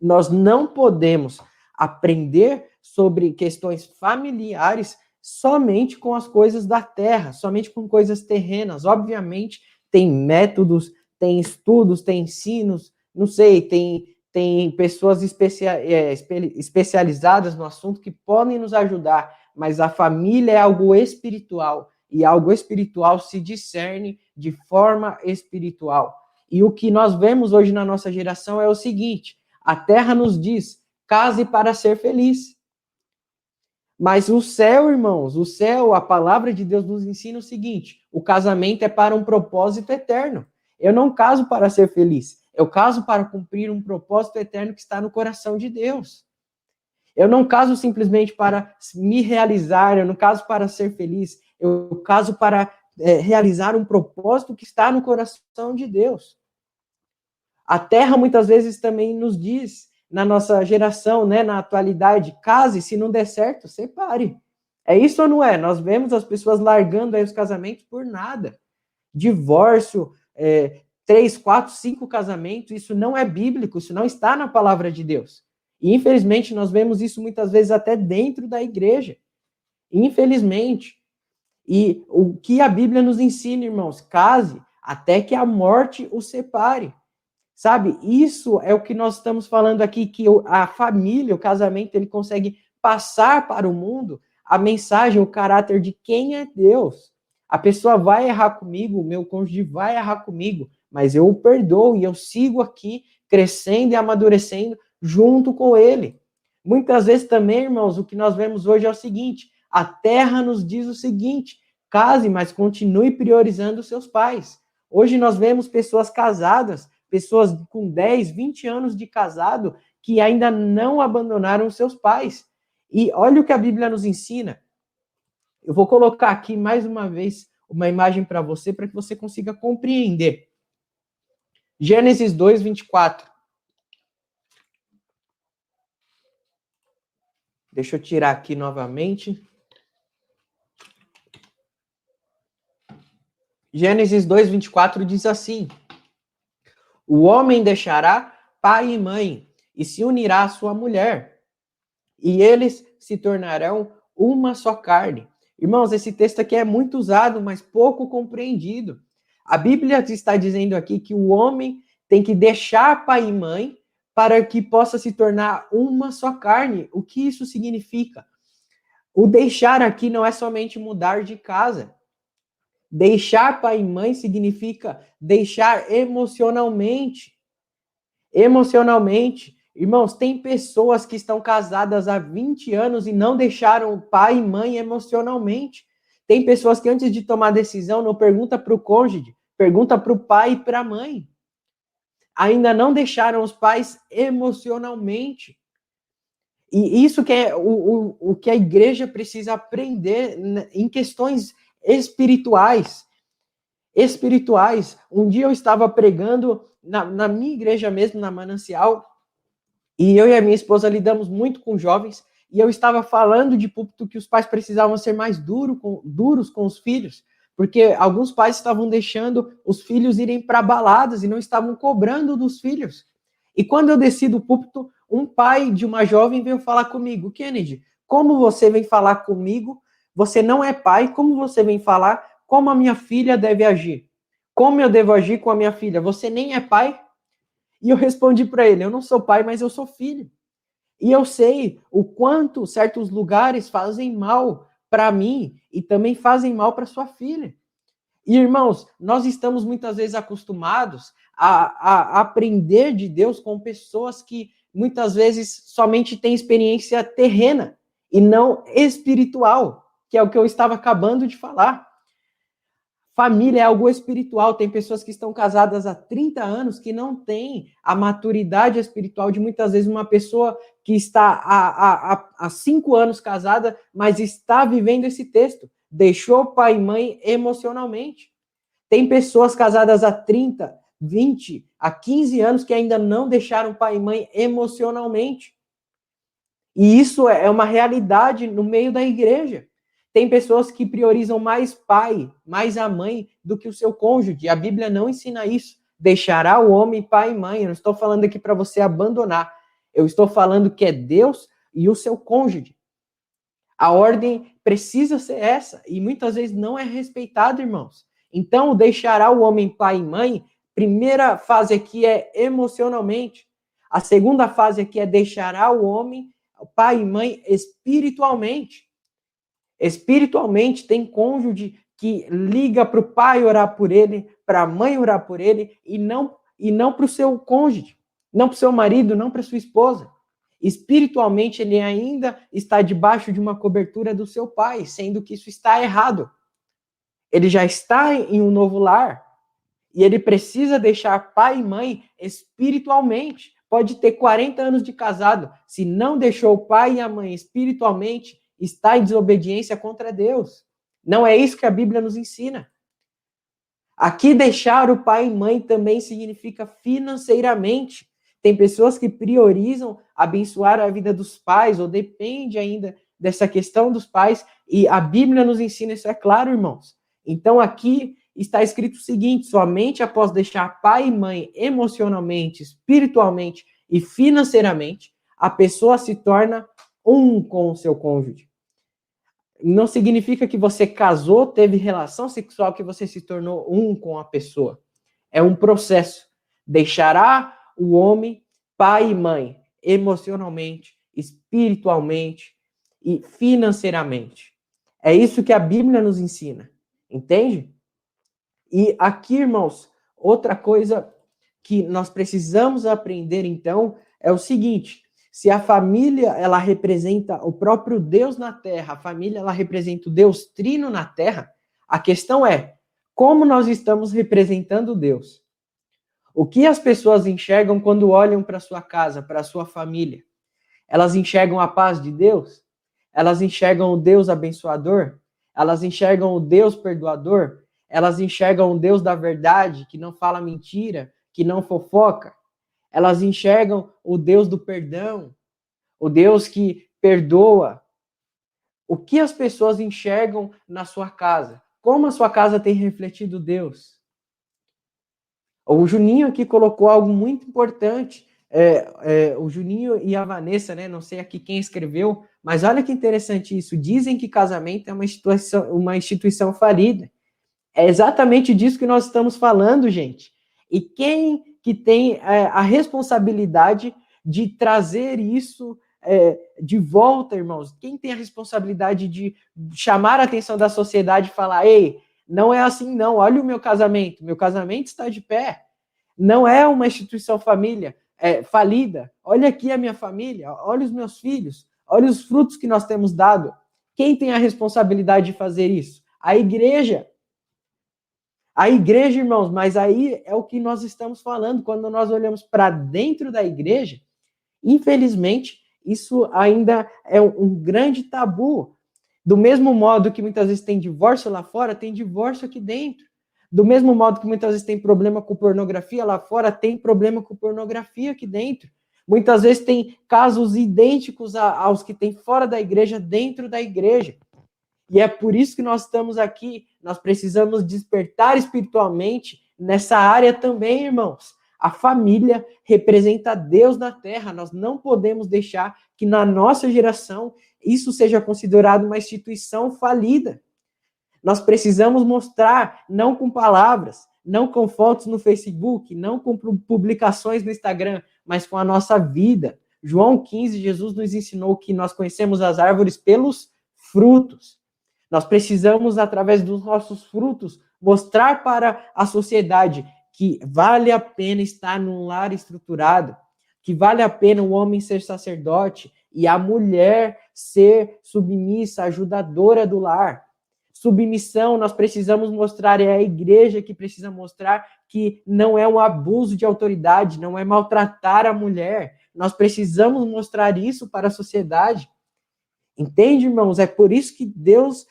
nós não podemos aprender sobre questões familiares somente com as coisas da terra, somente com coisas terrenas. Obviamente, tem métodos, tem estudos, tem ensinos, não sei, tem pessoas especializadas no assunto que podem nos ajudar, mas a família é algo espiritual, e algo espiritual se discerne de forma espiritual. E o que nós vemos hoje na nossa geração é o seguinte: a terra nos diz, case para ser feliz. Mas o céu, irmãos, o céu, a palavra de Deus nos ensina o seguinte: o casamento é para um propósito eterno. Eu não caso para ser feliz, eu caso para cumprir um propósito eterno que está no coração de Deus. Eu não caso simplesmente para me realizar, eu não caso para ser feliz, eu caso para realizar um propósito que está no coração de Deus. A terra muitas vezes também nos diz, na nossa geração, né, na atualidade, case, se não der certo, separe. É isso ou não é? Nós vemos as pessoas largando aí os casamentos por nada. Divórcio, 3, 4, 5 casamentos, isso não é bíblico, isso não está na palavra de Deus. E infelizmente nós vemos isso muitas vezes até dentro da igreja. Infelizmente. E o que a Bíblia nos ensina, irmãos? Case até que a morte o separe. Sabe? Isso é o que nós estamos falando aqui, que a família, o casamento, ele consegue passar para o mundo a mensagem, o caráter de quem é Deus. A pessoa vai errar comigo, o meu cônjuge vai errar comigo, mas eu o perdoo e eu sigo aqui crescendo e amadurecendo junto com ele. Muitas vezes também, irmãos, o que nós vemos hoje é o seguinte: a terra nos diz o seguinte: case, mas continue priorizando os seus pais. Hoje nós vemos pessoas casadas, pessoas com 10, 20 anos de casado, que ainda não abandonaram seus pais. E olha o que a Bíblia nos ensina. Eu vou colocar aqui mais uma vez uma imagem para que você consiga compreender. Gênesis 2, 24. Deixa eu tirar aqui novamente. Gênesis 2, 24 diz assim: o homem deixará pai e mãe e se unirá à sua mulher, e eles se tornarão uma só carne. Irmãos, esse texto aqui é muito usado, mas pouco compreendido. A Bíblia está dizendo aqui que o homem tem que deixar pai e mãe para que possa se tornar uma só carne. O que isso significa? O deixar aqui não é somente mudar de casa. Deixar pai e mãe significa deixar emocionalmente. Emocionalmente. Irmãos, tem pessoas que estão casadas há 20 anos e não deixaram pai e mãe emocionalmente. Tem pessoas que antes de tomar decisão não pergunta para o cônjuge, pergunta para o pai e para a mãe. Ainda não deixaram os pais emocionalmente. E isso que é o que a igreja precisa aprender em questões espirituais. Espirituais. Um dia eu estava pregando na minha igreja mesmo, na Manancial, e eu e a minha esposa lidamos muito com jovens, e eu estava falando de púlpito que os pais precisavam ser mais duros com os filhos, porque alguns pais estavam deixando os filhos irem para baladas e não estavam cobrando dos filhos. E quando eu desci do púlpito, um pai de uma jovem veio falar comigo: Kennedy, como você vem falar comigo? Você não é pai, como você vem falar como a minha filha deve agir? Como eu devo agir com a minha filha? Você nem é pai? E eu respondi para ele: eu não sou pai, mas eu sou filho. E eu sei o quanto certos lugares fazem mal para mim e também fazem mal para sua filha. E, irmãos, nós estamos muitas vezes acostumados a aprender de Deus com pessoas que muitas vezes somente têm experiência terrena e não espiritual, que é o que eu estava acabando de falar. Família é algo espiritual. Tem pessoas que estão casadas há 30 anos que não têm a maturidade espiritual de muitas vezes uma pessoa que está há 5 anos casada, mas está vivendo esse texto. Deixou pai e mãe emocionalmente. Tem pessoas casadas há 30, 20, há 15 anos que ainda não deixaram pai e mãe emocionalmente. E isso é uma realidade no meio da igreja. Tem pessoas que priorizam mais pai, mais a mãe, do que o seu cônjuge. A Bíblia não ensina isso. Deixará o homem pai e mãe. Eu não estou falando aqui para você abandonar. Eu estou falando que é Deus e o seu cônjuge. A ordem precisa ser essa. E muitas vezes não é respeitada, irmãos. Então, deixará o homem pai e mãe. Primeira fase aqui é emocionalmente. A segunda fase aqui é deixará o homem, pai e mãe, espiritualmente. Espiritualmente, tem cônjuge que liga para o pai orar por ele, para a mãe orar por ele, e não para o seu cônjuge, não para o seu marido, não para sua esposa. Espiritualmente, ele ainda está debaixo de uma cobertura do seu pai, sendo que isso está errado. Ele já está em um novo lar, e ele precisa deixar pai e mãe espiritualmente. Pode ter 40 anos de casado, se não deixou o pai e a mãe espiritualmente, está em desobediência contra Deus. Não é isso que a Bíblia nos ensina. Aqui deixar o pai e mãe também significa financeiramente. Tem pessoas que priorizam abençoar a vida dos pais, ou depende ainda dessa questão dos pais, e a Bíblia nos ensina isso, é claro, irmãos. Então aqui está escrito o seguinte: somente após deixar pai e mãe emocionalmente, espiritualmente e financeiramente, a pessoa se torna um com o seu cônjuge. Não significa que você casou, teve relação sexual, que você se tornou um com a pessoa. É um processo. Deixará o homem pai e mãe, emocionalmente, espiritualmente e financeiramente. É isso que a Bíblia nos ensina, entende? E aqui, irmãos, outra coisa que nós precisamos aprender, então, é o seguinte: se a família ela representa o próprio Deus na terra, a família ela representa o Deus Trino na terra, a questão é como nós estamos representando Deus. O que as pessoas enxergam quando olham para sua casa, para sua família? Elas enxergam a paz de Deus? Elas enxergam o Deus abençoador? Elas enxergam o Deus perdoador? Elas enxergam o Deus da verdade, que não fala mentira, que não fofoca? Elas enxergam o Deus do perdão, o Deus que perdoa? O que as pessoas enxergam na sua casa? Como a sua casa tem refletido Deus? O Juninho aqui colocou algo muito importante. O Juninho e a Vanessa, né? Não sei aqui quem escreveu, mas olha que interessante isso. Dizem que casamento é uma instituição falida. É exatamente disso que nós estamos falando, gente. E quem que tem a responsabilidade de trazer isso de volta, irmãos? Quem tem a responsabilidade de chamar a atenção da sociedade e falar: ei, não é assim não, olha o meu casamento está de pé. Não é uma instituição falida. Olha aqui a minha família, olha os meus filhos, olha os frutos que nós temos dado. Quem tem a responsabilidade de fazer isso? A igreja. A igreja, irmãos, mas aí é o que nós estamos falando. Quando nós olhamos para dentro da igreja, infelizmente, isso ainda é um grande tabu. Do mesmo modo que muitas vezes tem divórcio lá fora, tem divórcio aqui dentro. Do mesmo modo que muitas vezes tem problema com pornografia lá fora, tem problema com pornografia aqui dentro. Muitas vezes tem casos idênticos aos que tem fora da igreja, dentro da igreja. E é por isso que nós estamos aqui. Nós precisamos despertar espiritualmente nessa área também, irmãos. A família representa Deus na terra. Nós não podemos deixar que na nossa geração isso seja considerado uma instituição falida. Nós precisamos mostrar, não com palavras, não com fotos no Facebook, não com publicações no Instagram, mas com a nossa vida. João 15, Jesus nos ensinou que nós conhecemos as árvores pelos frutos. Nós precisamos, através dos nossos frutos, mostrar para a sociedade que vale a pena estar num lar estruturado, que vale a pena o homem ser sacerdote e a mulher ser submissa, ajudadora do lar. Submissão, nós precisamos mostrar, é a igreja que precisa mostrar que não é um abuso de autoridade, não é maltratar a mulher. Nós precisamos mostrar isso para a sociedade. Entende, irmãos? É por isso que Deus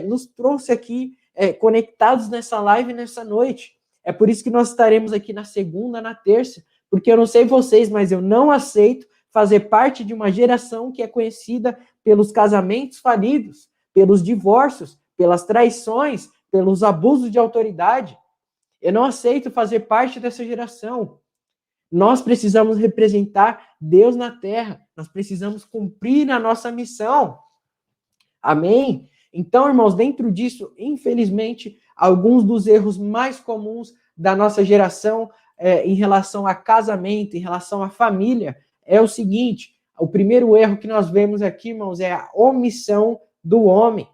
nos trouxe aqui conectados nessa live, nessa noite. É por isso que nós estaremos aqui na segunda, na terça, porque eu não sei vocês, mas eu não aceito fazer parte de uma geração que é conhecida pelos casamentos falidos, pelos divórcios, pelas traições, pelos abusos de autoridade. Eu não aceito fazer parte dessa geração. Nós precisamos representar Deus na terra. Nós precisamos cumprir a nossa missão. Amém? Então, irmãos, dentro disso, infelizmente, alguns dos erros mais comuns da nossa geração em relação a casamento, em relação à família, é o seguinte: o primeiro erro que nós vemos aqui, irmãos, é a omissão do homem.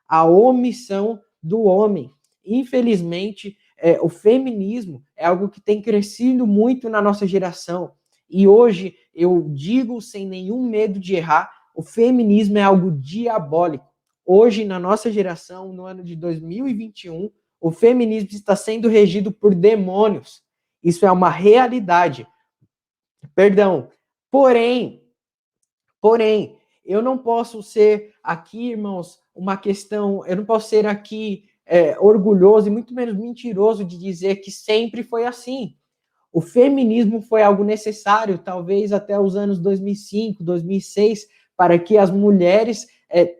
A omissão do homem. Infelizmente, o feminismo é algo que tem crescido muito na nossa geração. E hoje, eu digo sem nenhum medo de errar, o feminismo é algo diabólico. Hoje, na nossa geração, no ano de 2021, o feminismo está sendo regido por demônios. Isso é uma realidade. Perdão. Porém, eu não posso ser aqui, irmãos, uma questão, eu não posso ser aqui orgulhoso e muito menos mentiroso de dizer que sempre foi assim. O feminismo foi algo necessário, talvez até os anos 2005, 2006, para que as mulheres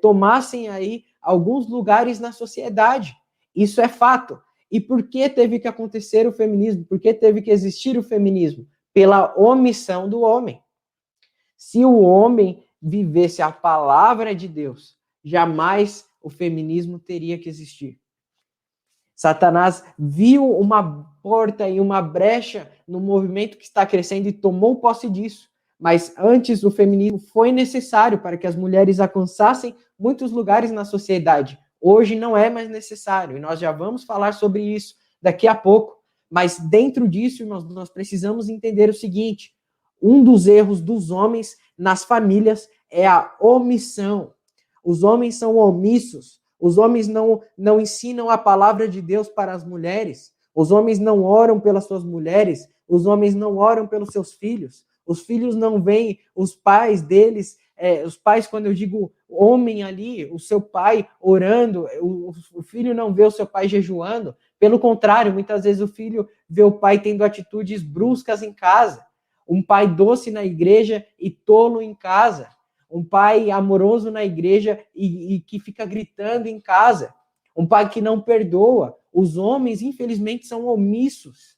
tomassem aí alguns lugares na sociedade. Isso é fato. E por que teve que acontecer o feminismo? Por que teve que existir o feminismo? Pela omissão do homem. Se o homem vivesse a palavra de Deus, jamais o feminismo teria que existir. Satanás viu uma porta e uma brecha no movimento que está crescendo e tomou posse disso. Mas antes o feminismo foi necessário para que as mulheres alcançassem muitos lugares na sociedade. Hoje não é mais necessário, e nós já vamos falar sobre isso daqui a pouco. Mas dentro disso, nós precisamos entender o seguinte: um dos erros dos homens nas famílias é a omissão. Os homens são omissos. Os homens não ensinam a palavra de Deus para as mulheres. Os homens não oram pelas suas mulheres. Os homens não oram pelos seus filhos. Os filhos não veem os pais deles. Os pais, quando eu digo homem ali, o seu pai orando, o filho não vê o seu pai jejuando. Pelo contrário, muitas vezes o filho vê o pai tendo atitudes bruscas em casa. Um pai doce na igreja e tolo em casa. Um pai amoroso na igreja e que fica gritando em casa. Um pai que não perdoa. Os homens, infelizmente, são omissos.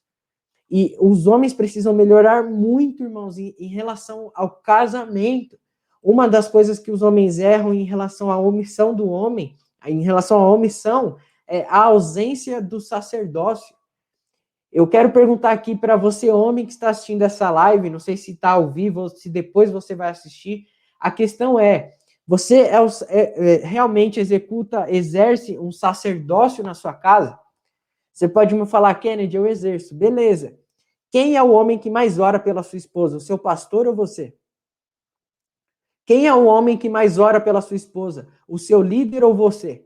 E os homens precisam melhorar muito, irmãos, em relação ao casamento. Uma das coisas que os homens erram em relação à omissão do homem, em relação à omissão, é a ausência do sacerdócio. Eu quero perguntar aqui para você, homem que está assistindo essa live, não sei se está ao vivo ou se depois você vai assistir, a questão é, você realmente exerce um sacerdócio na sua casa? Você pode me falar, Kennedy, eu exerço. Beleza. Quem é o homem que mais ora pela sua esposa? O seu pastor ou você? Quem é o homem que mais ora pela sua esposa? O seu líder ou você?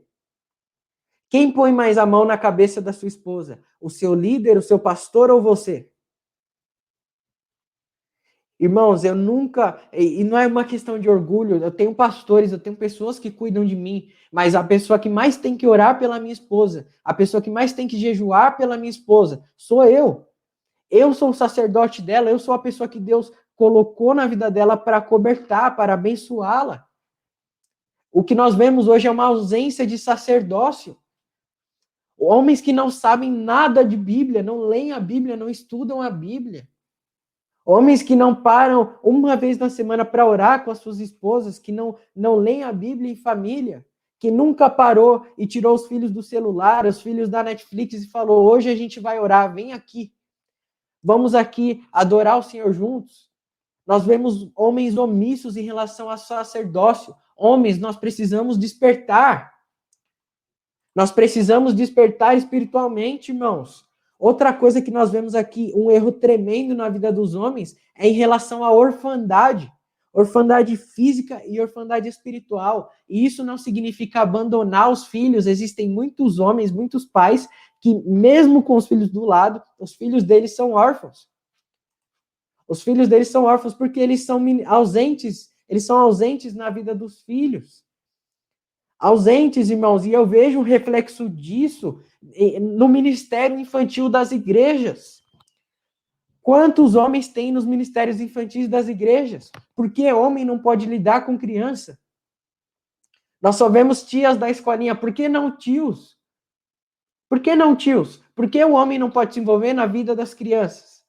Quem põe mais a mão na cabeça da sua esposa? O seu líder, o seu pastor ou você? Irmãos, eu nunca, e não é uma questão de orgulho, eu tenho pastores, eu tenho pessoas que cuidam de mim, mas a pessoa que mais tem que orar pela minha esposa, a pessoa que mais tem que jejuar pela minha esposa, sou eu. Eu sou o sacerdote dela, eu sou a pessoa que Deus colocou na vida dela para cobertar, para abençoá-la. O que nós vemos hoje é uma ausência de sacerdócio. Homens que não sabem nada de Bíblia, não leem a Bíblia, não estudam a Bíblia. Homens que não param uma vez na semana para orar com as suas esposas, que não leem a Bíblia em família, que nunca parou e tirou os filhos do celular, os filhos da Netflix e falou, hoje a gente vai orar, vem aqui. Vamos aqui adorar o Senhor juntos. Nós vemos homens omissos em relação ao sacerdócio. Homens, nós precisamos despertar. Nós precisamos despertar espiritualmente, irmãos. Outra coisa que nós vemos aqui, um erro tremendo na vida dos homens, é em relação à orfandade. Orfandade física e orfandade espiritual. E isso não significa abandonar os filhos. Existem muitos homens, muitos pais, que mesmo com os filhos do lado, os filhos deles são órfãos. Os filhos deles são órfãos porque eles são ausentes na vida dos filhos. Ausentes, irmãos, e eu vejo um reflexo disso no ministério infantil das igrejas. Quantos homens tem nos ministérios infantis das igrejas? Por que homem não pode lidar com criança? Nós só vemos tias da escolinha, por que não tios? Por que não tios? Por que o homem não pode se envolver na vida das crianças?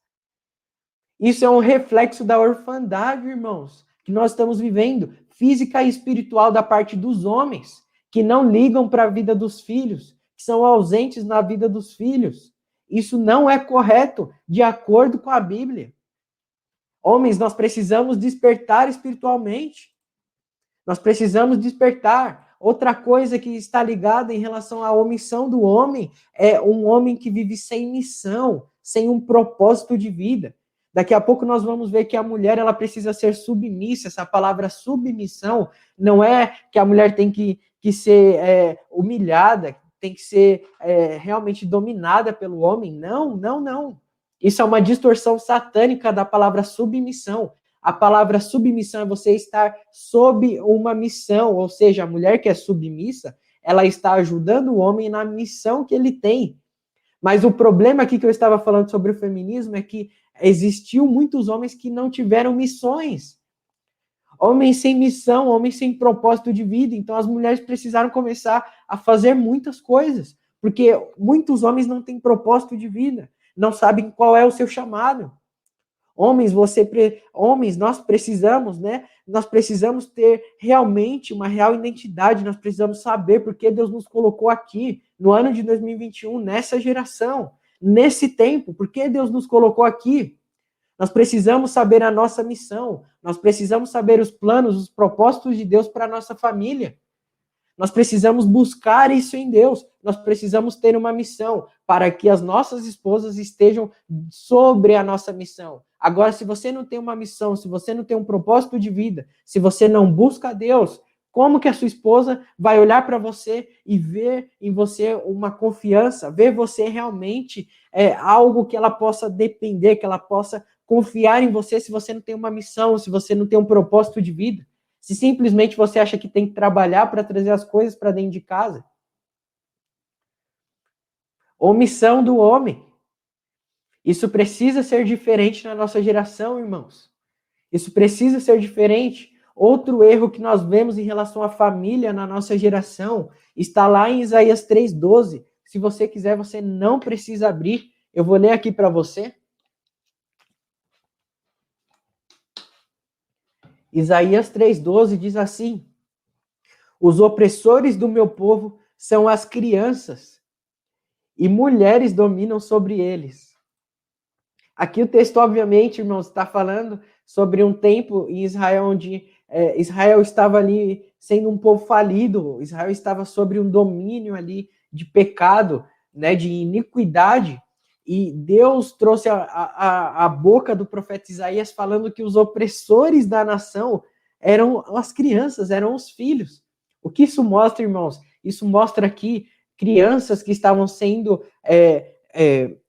Isso é um reflexo da orfandade, irmãos, que nós estamos vivendo, física e espiritual da parte dos homens, que não ligam para a vida dos filhos, que são ausentes na vida dos filhos. Isso não é correto, de acordo com a Bíblia. Homens, nós precisamos despertar espiritualmente. Nós precisamos despertar. Outra coisa que está ligada em relação à omissão do homem é um homem que vive sem missão, sem um propósito de vida. Daqui a pouco nós vamos ver que a mulher ela precisa ser submissa. Essa palavra submissão não é que a mulher tem que ser humilhada, tem que ser realmente dominada pelo homem. Não, não, não. Isso é uma distorção satânica da palavra submissão. A palavra submissão é você estar sob uma missão, ou seja, a mulher que é submissa, ela está ajudando o homem na missão que ele tem. Mas o problema aqui que eu estava falando sobre o feminismo é que existiu muitos homens que não tiveram missões. Homens sem missão, homens sem propósito de vida. Então as mulheres precisaram começar a fazer muitas coisas, porque muitos homens não têm propósito de vida, não sabem qual é o seu chamado. Homens, nós precisamos, né? Nós precisamos ter realmente uma real identidade, nós precisamos saber por que Deus nos colocou aqui, no ano de 2021, nessa geração, nesse tempo, por que Deus nos colocou aqui. Nós precisamos saber a nossa missão, nós precisamos saber os planos, os propósitos de Deus para a nossa família. Nós precisamos buscar isso em Deus. Nós precisamos ter uma missão para que as nossas esposas estejam sobre a nossa missão. Agora, se você não tem uma missão, se você não tem um propósito de vida, se você não busca a Deus, como que a sua esposa vai olhar para você e ver em você uma confiança, ver você realmente algo que ela possa depender, que ela possa confiar em você se você não tem uma missão, se você não tem um propósito de vida? Se simplesmente você acha que tem que trabalhar para trazer as coisas para dentro de casa. Omissão do homem. Isso precisa ser diferente na nossa geração, irmãos. Isso precisa ser diferente. Outro erro que nós vemos em relação à família na nossa geração está lá em Isaías 3:12. Se você quiser, você não precisa abrir. Eu vou ler aqui para você. Isaías 3:12 diz assim: os opressores do meu povo são as crianças, e mulheres dominam sobre eles. Aqui o texto, obviamente, irmãos, está falando sobre um tempo em Israel onde Israel estava ali sendo um povo falido, Israel estava sobre um domínio ali de pecado, né, de iniquidade, e Deus trouxe a boca do profeta Isaías falando que os opressores da nação eram as crianças, eram os filhos. O que isso mostra, irmãos? Isso mostra aqui crianças que estavam sendo,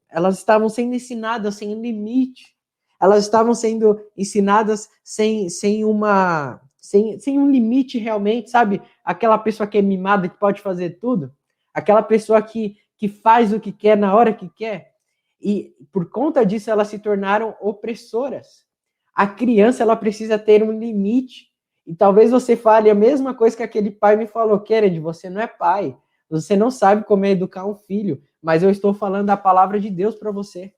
elas estavam sendo ensinadas sem limite. Elas estavam sendo ensinadas sem um limite realmente, sabe? Aquela pessoa que é mimada, que pode fazer tudo. Aquela pessoa que faz o que quer na hora que quer. E por conta disso elas se tornaram opressoras. A criança, ela precisa ter um limite. E talvez você fale a mesma coisa que aquele pai me falou: Kennedy, você não é pai. Você não sabe como é educar um filho. Mas eu estou falando a palavra de Deus para você.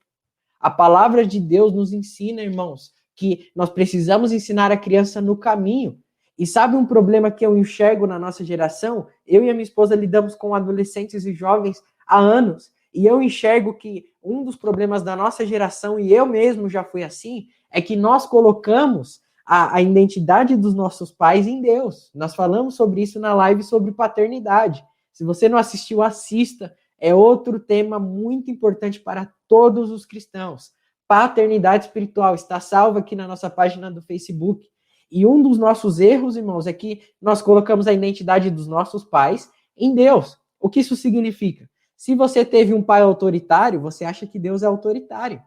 A palavra de Deus nos ensina, irmãos, que nós precisamos ensinar a criança no caminho. E sabe um problema que eu enxergo na nossa geração? Eu e a minha esposa lidamos com adolescentes e jovens há anos. E eu enxergo que um dos problemas da nossa geração, e eu mesmo já fui assim, é que nós colocamos a identidade dos nossos pais em Deus. Nós falamos sobre isso na live sobre paternidade. Se você não assistiu, assista. É outro tema muito importante para todos os cristãos. Paternidade espiritual está salvo aqui na nossa página do Facebook. E um dos nossos erros, irmãos, é que nós colocamos a identidade dos nossos pais em Deus. O que isso significa? Se você teve um pai autoritário, você acha que Deus é autoritário.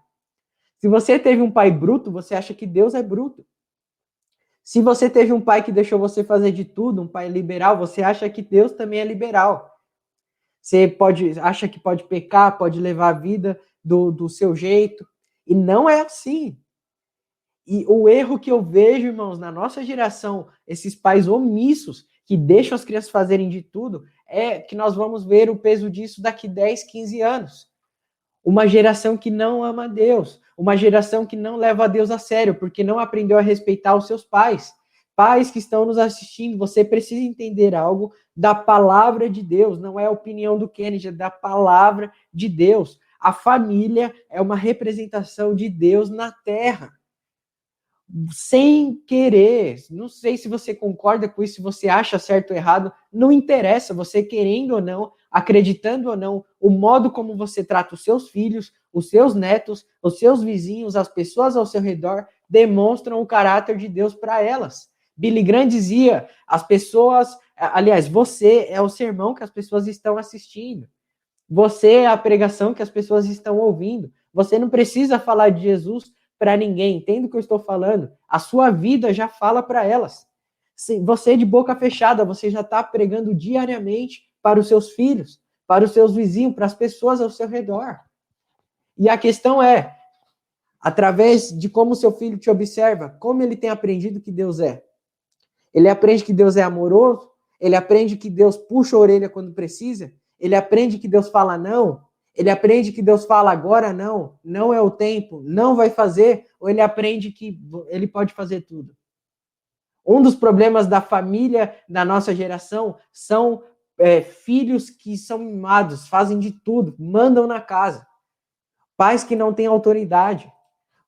Se você teve um pai bruto, você acha que Deus é bruto. Se você teve um pai que deixou você fazer de tudo, um pai liberal, você acha que Deus também é liberal. Você acha que pode pecar, pode levar a vida do seu jeito. E não é assim. E o erro que eu vejo, irmãos, na nossa geração, esses pais omissos, que deixam as crianças fazerem de tudo, é que nós vamos ver o peso disso daqui 10, 15 anos. Uma geração que não ama Deus, uma geração que não leva a Deus a sério, porque não aprendeu a respeitar os seus pais. Pais que estão nos assistindo, você precisa entender algo da palavra de Deus, não é a opinião do Kennedy, é da palavra de Deus. A família é uma representação de Deus na terra. Sem querer, não sei se você concorda com isso, se você acha certo ou errado, não interessa, você querendo ou não, acreditando ou não, o modo como você trata os seus filhos, os seus netos, os seus vizinhos, as pessoas ao seu redor, demonstram o caráter de Deus para elas. Billy Graham dizia, as pessoas, aliás, você é o sermão que as pessoas estão assistindo. Você é a pregação que as pessoas estão ouvindo. Você não precisa falar de Jesus para ninguém. Entende o que eu estou falando? A sua vida já fala para elas. Você de boca fechada, você já está pregando diariamente para os seus filhos, para os seus vizinhos, para as pessoas ao seu redor. E a questão é, através de como seu filho te observa, como ele tem aprendido que Deus é. Ele aprende que Deus é amoroso, ele aprende que Deus puxa a orelha quando precisa, ele aprende que Deus fala não, Ele aprende que Deus fala agora não, não é o tempo, não vai fazer, ou ele aprende que ele pode fazer tudo? Um dos problemas da família da nossa geração são filhos que são mimados, fazem de tudo, mandam na casa. Pais que não têm autoridade.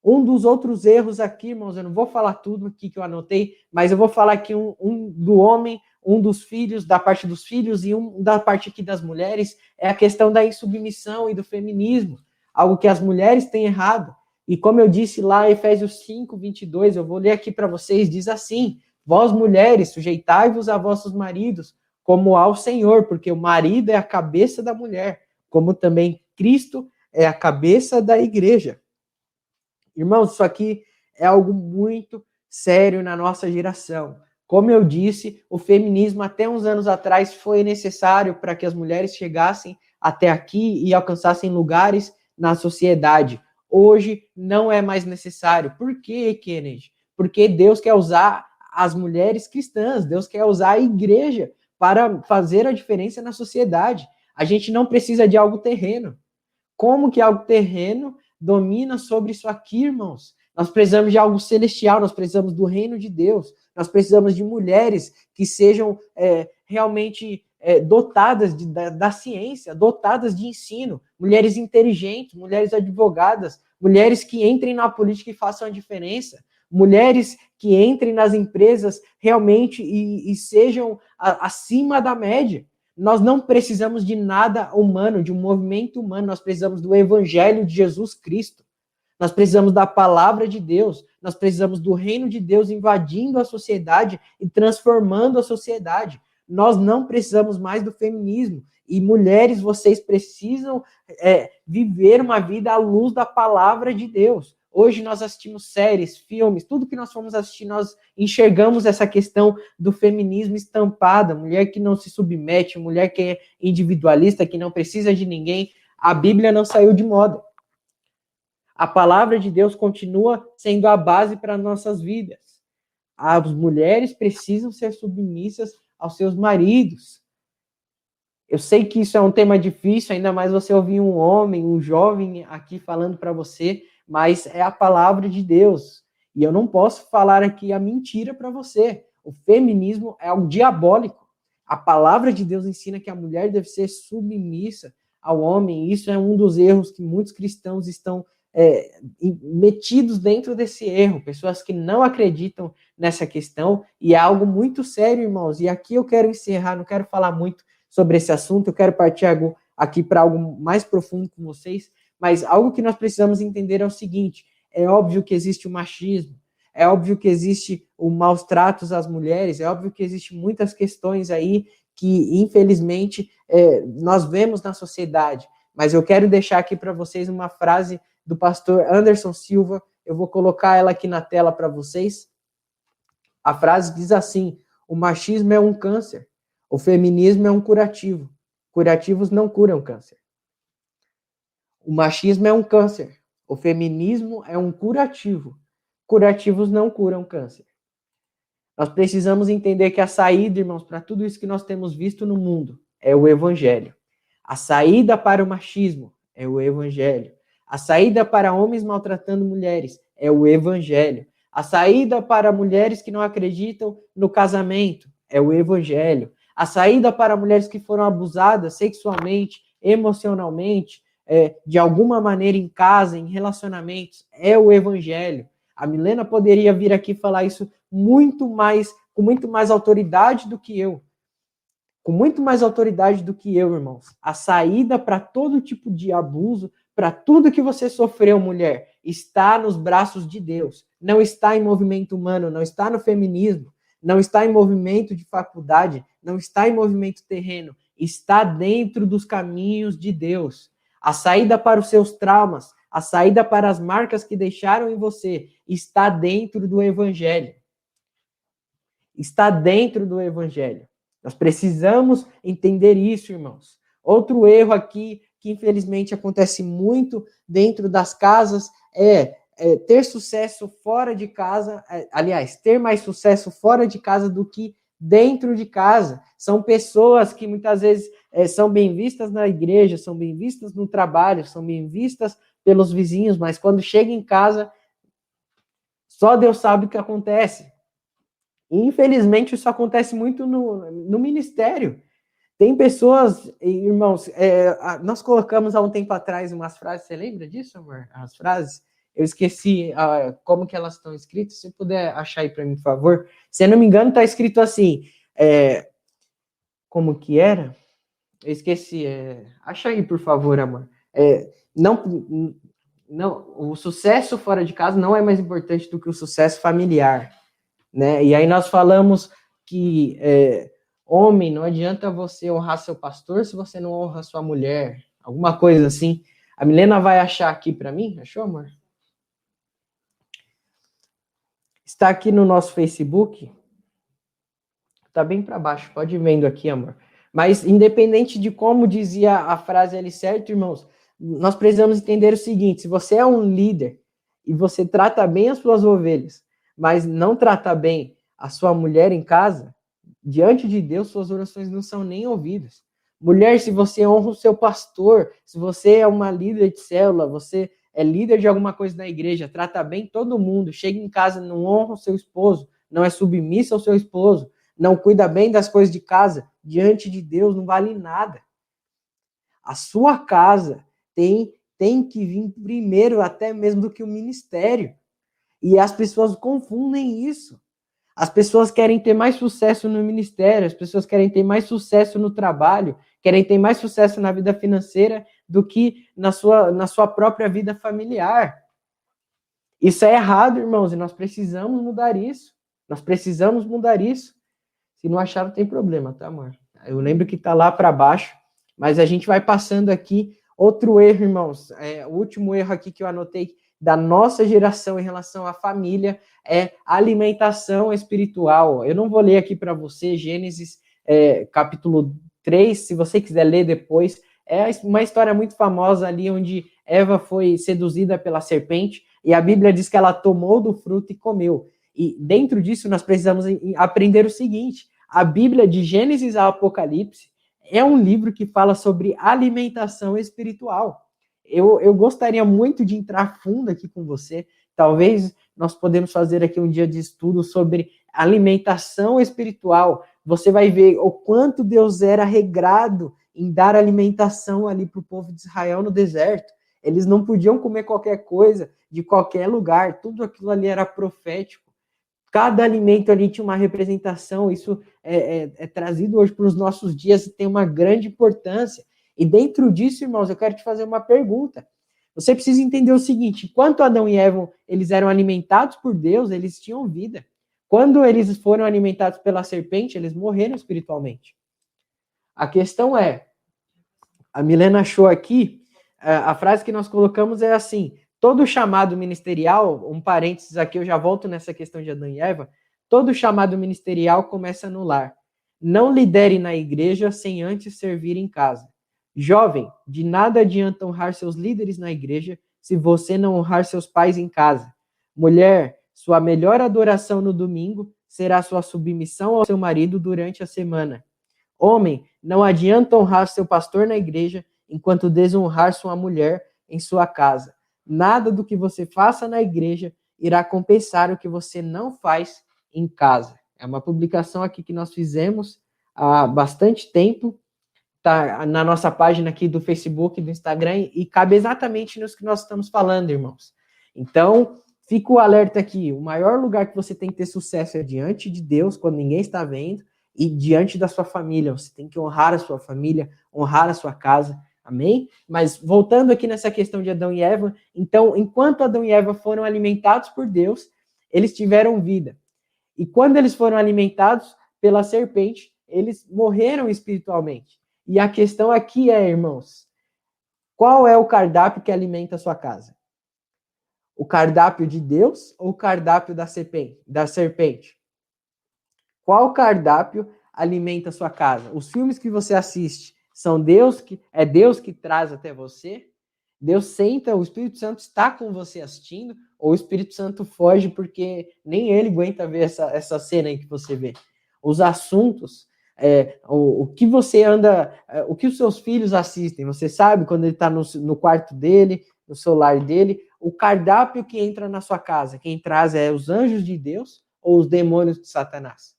Um dos outros erros aqui, irmãos, eu não vou falar tudo aqui que eu anotei, mas eu vou falar aqui um do homem, um dos filhos, da parte dos filhos, e um da parte aqui das mulheres, é a questão da insubmissão e do feminismo, algo que as mulheres têm errado. E como eu disse lá em Efésios 5, 22, eu vou ler aqui para vocês, diz assim: vós mulheres, sujeitai-vos a vossos maridos, como ao Senhor, porque o marido é a cabeça da mulher, como também Cristo é a cabeça da igreja. Irmãos, isso aqui é algo muito sério na nossa geração. Como eu disse, o feminismo até uns anos atrás foi necessário para que as mulheres chegassem até aqui e alcançassem lugares na sociedade. Hoje não é mais necessário. Por quê, Kennedy? Porque Deus quer usar as mulheres cristãs, Deus quer usar a igreja para fazer a diferença na sociedade. A gente não precisa de algo terreno. Como que algo terreno domina sobre isso aqui, irmãos? Nós precisamos de algo celestial, nós precisamos do reino de Deus, nós precisamos de mulheres que sejam realmente dotadas da ciência, dotadas de ensino, mulheres inteligentes, mulheres advogadas, mulheres que entrem na política e façam a diferença, mulheres que entrem nas empresas realmente e sejam acima da média. Nós não precisamos de nada humano, de um movimento humano, nós precisamos do evangelho de Jesus Cristo. Nós precisamos da palavra de Deus, nós precisamos do reino de Deus invadindo a sociedade e transformando a sociedade. Nós não precisamos mais do feminismo. E mulheres, vocês precisam viver uma vida à luz da palavra de Deus. Hoje nós assistimos séries, filmes, tudo que nós fomos assistir, nós enxergamos essa questão do feminismo estampada, mulher que não se submete, mulher que é individualista, que não precisa de ninguém. A Bíblia não saiu de moda. A palavra de Deus continua sendo a base para nossas vidas. As mulheres precisam ser submissas aos seus maridos. Eu sei que isso é um tema difícil, ainda mais você ouvir um homem, um jovem aqui falando para você, mas é a palavra de Deus. E eu não posso falar aqui a mentira para você. O feminismo é algo diabólico. A palavra de Deus ensina que a mulher deve ser submissa ao homem. Isso é um dos erros que muitos cristãos estão metidos dentro desse erro. Pessoas que não acreditam nessa questão. E é algo muito sério, irmãos. E aqui eu quero encerrar, não quero falar muito sobre esse assunto, eu quero partir aqui para algo mais profundo com vocês, mas algo que nós precisamos entender é o seguinte: é óbvio que existe o machismo, é óbvio que existe o maus tratos às mulheres, é óbvio que existem muitas questões aí que, infelizmente, nós vemos na sociedade, mas eu quero deixar aqui para vocês uma frase do pastor Anderson Silva, eu vou colocar ela aqui na tela para vocês. A frase diz assim: o machismo é um câncer, o feminismo é um curativo. Curativos não curam câncer. O machismo é um câncer. O feminismo é um curativo. Curativos não curam câncer. Nós precisamos entender que a saída, irmãos, para tudo isso que nós temos visto no mundo é o evangelho. A saída para o machismo é o evangelho. A saída para homens maltratando mulheres é o evangelho. A saída para mulheres que não acreditam no casamento é o evangelho. A saída para mulheres que foram abusadas sexualmente, emocionalmente, de alguma maneira em casa, em relacionamentos, é o evangelho. A Milena poderia vir aqui falar isso com muito mais autoridade do que eu. Com muito mais autoridade do que eu, irmãos. A saída para todo tipo de abuso, para tudo que você sofreu, mulher, está nos braços de Deus. Não está em movimento humano, não está no feminismo, não está em movimento de faculdade, não está em movimento terreno, está dentro dos caminhos de Deus. A saída para os seus traumas, a saída para as marcas que deixaram em você, está dentro do evangelho. Está dentro do evangelho. Nós precisamos entender isso, irmãos. Outro erro aqui, que infelizmente acontece muito dentro das casas, é ter sucesso fora de casa, aliás, ter mais sucesso fora de casa do que dentro de casa. São pessoas que muitas vezes são bem vistas na igreja, são bem vistas no trabalho, são bem vistas pelos vizinhos, mas quando chega em casa, só Deus sabe o que acontece. E, infelizmente, isso acontece muito no ministério. Tem pessoas, irmãos, nós colocamos há um tempo atrás umas frases, você lembra disso, amor? As frases? Eu esqueci como que elas estão escritas, se puder achar aí para mim, por favor. Se eu não me engano, está escrito assim, como que era? Eu esqueci, acha aí, por favor, amor. Não, o sucesso fora de casa não é mais importante do que o sucesso familiar, né? E aí nós falamos que homem, não adianta você honrar seu pastor se você não honra sua mulher, alguma coisa assim. A Milena vai achar aqui para mim, achou, amor? Está aqui no nosso Facebook. Tá bem para baixo, pode ir vendo aqui, amor. Mas independente de como dizia a frase ali certo, irmãos, nós precisamos entender o seguinte: se você é um líder e você trata bem as suas ovelhas, mas não trata bem a sua mulher em casa, diante de Deus, suas orações não são nem ouvidas. Mulher, se você honra o seu pastor, se você é uma líder de célula, você é líder de alguma coisa na igreja, trata bem todo mundo, chega em casa, não honra o seu esposo, não é submissa ao seu esposo, não cuida bem das coisas de casa, diante de Deus não vale nada. A sua casa tem que vir primeiro até mesmo do que o ministério. E as pessoas confundem isso. As pessoas querem ter mais sucesso no ministério, as pessoas querem ter mais sucesso no trabalho, querem ter mais sucesso na vida financeira do que na sua própria vida familiar. Isso é errado, irmãos, e nós precisamos mudar isso. Nós precisamos mudar isso. Se não achar, não tem problema, tá, amor? Eu lembro que tá lá para baixo, mas a gente vai passando aqui. Outro erro, irmãos, o último erro aqui que eu anotei da nossa geração em relação à família é alimentação espiritual. Eu não vou ler aqui para você, Gênesis capítulo 3, se você quiser ler depois. É uma história muito famosa ali onde Eva foi seduzida pela serpente e a Bíblia diz que ela tomou do fruto e comeu. E dentro disso nós precisamos aprender o seguinte: a Bíblia de Gênesis a Apocalipse é um livro que fala sobre alimentação espiritual. Eu gostaria muito de entrar fundo aqui com você. Talvez nós podemos fazer aqui um dia de estudo sobre alimentação espiritual. Você vai ver o quanto Deus era regrado em dar alimentação ali para o povo de Israel no deserto. Eles não podiam comer qualquer coisa de qualquer lugar. Tudo aquilo ali era profético. Cada alimento ali tinha uma representação. Isso é trazido hoje para os nossos dias e tem uma grande importância. E dentro disso, irmãos, eu quero te fazer uma pergunta. Você precisa entender o seguinte: enquanto Adão e Eva eles eram alimentados por Deus, eles tinham vida. Quando eles foram alimentados pela serpente, eles morreram espiritualmente. A questão a Milena achou aqui, a frase que nós colocamos é assim: todo chamado ministerial, um parênteses aqui, eu já volto nessa questão de Adão e Eva, todo chamado ministerial começa no lar. Não lidere na igreja sem antes servir em casa. Jovem, de nada adianta honrar seus líderes na igreja se você não honrar seus pais em casa. Mulher, sua melhor adoração no domingo será sua submissão ao seu marido durante a semana. Homem, não adianta honrar seu pastor na igreja enquanto desonrar sua mulher em sua casa. Nada do que você faça na igreja irá compensar o que você não faz em casa. É uma publicação aqui que nós fizemos há bastante tempo, tá na nossa página aqui do Facebook, do Instagram, e cabe exatamente nisso que nós estamos falando, irmãos. Então, fica o alerta aqui: o maior lugar que você tem que ter sucesso é diante de Deus, quando ninguém está vendo, e diante da sua família. Você tem que honrar a sua família, honrar a sua casa. Amém? Mas voltando aqui nessa questão de Adão e Eva, então, enquanto Adão e Eva foram alimentados por Deus, eles tiveram vida. E quando eles foram alimentados pela serpente, eles morreram espiritualmente. E a questão aqui irmãos, qual é o cardápio que alimenta a sua casa? O cardápio de Deus ou o cardápio da serpente? Qual cardápio alimenta a sua casa? Os filmes que você assiste são Deus que traz até você? Deus senta, o Espírito Santo está com você assistindo, ou o Espírito Santo foge porque nem ele aguenta ver essa cena aí que você vê? os assuntos, o que você anda, o que os seus filhos assistem. Você sabe quando ele está no quarto dele, no celular dele, o cardápio que entra na sua casa. Quem traz é os anjos de Deus ou os demônios de Satanás?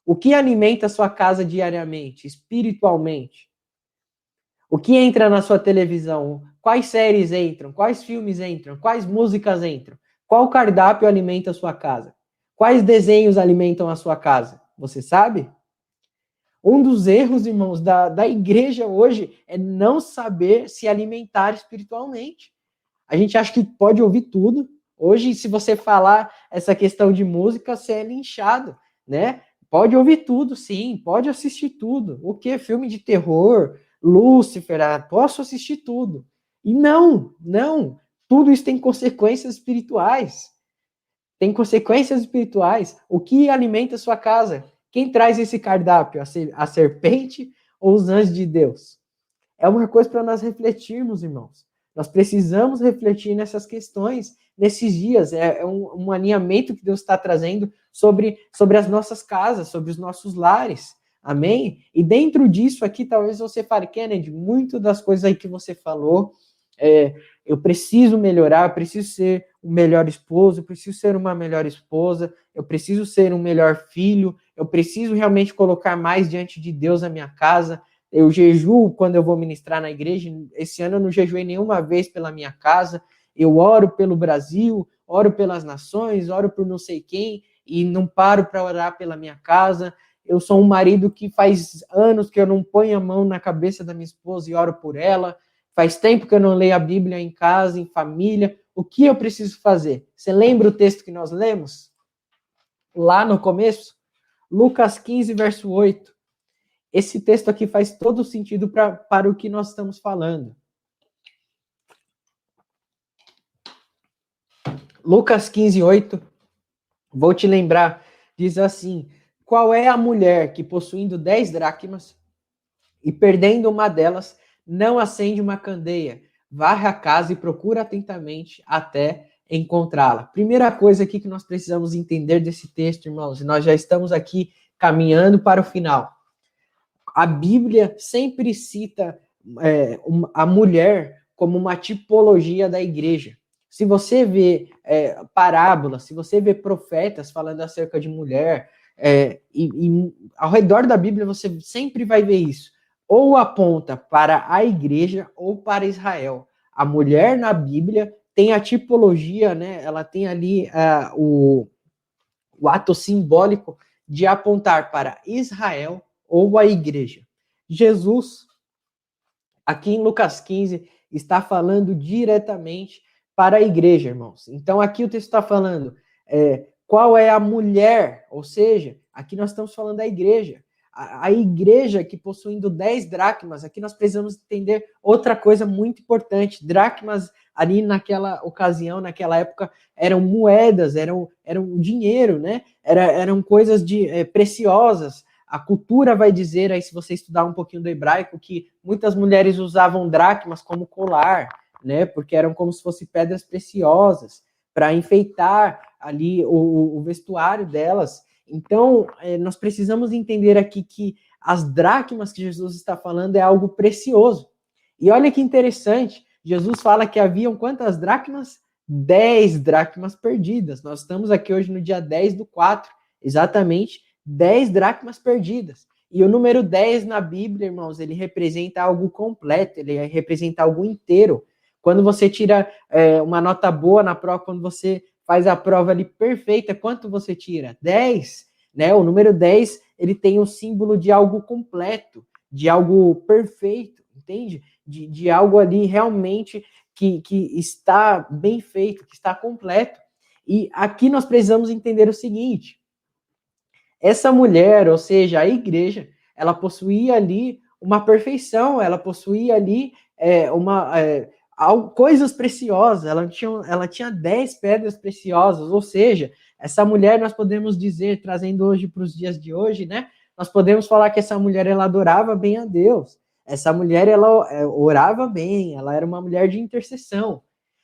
O que alimenta a sua casa diariamente, espiritualmente? O que entra na sua televisão? Quais séries entram? Quais filmes entram? Quais músicas entram? Qual cardápio alimenta a sua casa? Quais desenhos alimentam a sua casa? Você sabe? Um dos erros, irmãos, da igreja hoje é não saber se alimentar espiritualmente. A gente acha que pode ouvir tudo. Hoje, se você falar essa questão de música, você é linchado, né? Pode ouvir tudo, sim, pode assistir tudo. O que? Filme de terror, Lúcifer, posso assistir tudo. E não. Tudo isso tem consequências espirituais. Tem consequências espirituais. O que alimenta a sua casa? Quem traz esse cardápio? A serpente ou os anjos de Deus? É uma coisa para nós refletirmos, irmãos. Nós precisamos refletir nessas questões, nesses dias. É um alinhamento que Deus está trazendo sobre as nossas casas, sobre os nossos lares. Amém? E dentro disso aqui, talvez você fale, Kennedy, muito das coisas aí que você falou, eu preciso melhorar, eu preciso ser um melhor esposo, eu preciso ser uma melhor esposa, eu preciso ser um melhor filho, eu preciso realmente colocar mais diante de Deus a minha casa. Eu jejuo quando eu vou ministrar na igreja. Esse ano eu não jejuei nenhuma vez pela minha casa. Eu oro pelo Brasil, oro pelas nações, oro por não sei quem e não paro para orar pela minha casa. Eu sou um marido que faz anos que eu não ponho a mão na cabeça da minha esposa e oro por ela. Faz tempo que eu não leio a Bíblia em casa, em família. O que eu preciso fazer? Você lembra o texto que nós lemos? Lá no começo? Lucas 15, verso 8. Esse texto aqui faz todo sentido para o que nós estamos falando. Lucas 15, 8. Vou te lembrar. Diz assim: qual é a mulher que, possuindo 10 dracmas e perdendo uma delas, não acende uma candeia, varre a casa e procura atentamente até encontrá-la? Primeira coisa aqui que nós precisamos entender desse texto, irmãos, e nós já estamos aqui caminhando para o final. A Bíblia sempre cita a mulher como uma tipologia da igreja. Se você vê parábolas, se você vê profetas falando acerca de mulher, e ao redor da Bíblia você sempre vai ver isso. Ou aponta para a igreja ou para Israel. A mulher na Bíblia tem a tipologia, né? Ela tem ali o ato simbólico de apontar para Israel ou a igreja. Jesus, aqui em Lucas 15, está falando diretamente para a igreja, irmãos. Então, aqui o texto está falando qual é a mulher, ou seja, aqui nós estamos falando da igreja. A igreja que possuindo 10 dracmas, aqui nós precisamos entender outra coisa muito importante. Dracmas ali naquela ocasião, naquela época, eram moedas, eram dinheiro, né? Eram coisas preciosas. A cultura vai dizer, aí se você estudar um pouquinho do hebraico, que muitas mulheres usavam dracmas como colar, né? Porque eram como se fossem pedras preciosas para enfeitar ali o vestuário delas. Então, nós precisamos entender aqui que as dracmas que Jesus está falando é algo precioso. E olha que interessante, Jesus fala que haviam quantas dracmas? 10 dracmas perdidas. Nós estamos aqui hoje no dia 10/4, exatamente 10 dracmas perdidas. E o número 10 na Bíblia, irmãos, ele representa algo completo, ele representa algo inteiro. Quando você tira uma nota boa na prova, quando você faz a prova ali perfeita, quanto você tira? 10, né? O número 10, ele tem o símbolo de algo completo, de algo perfeito, entende? De algo ali realmente que está bem feito, que está completo. E aqui nós precisamos entender o seguinte: essa mulher, ou seja, a igreja, ela possuía ali uma perfeição, ela possuía ali coisas preciosas, ela tinha 10 pedras preciosas, ou seja, essa mulher, nós podemos dizer, trazendo hoje para os dias de hoje, né? Nós podemos falar que essa mulher, ela adorava bem a Deus. Essa mulher, ela orava bem, ela era uma mulher de intercessão.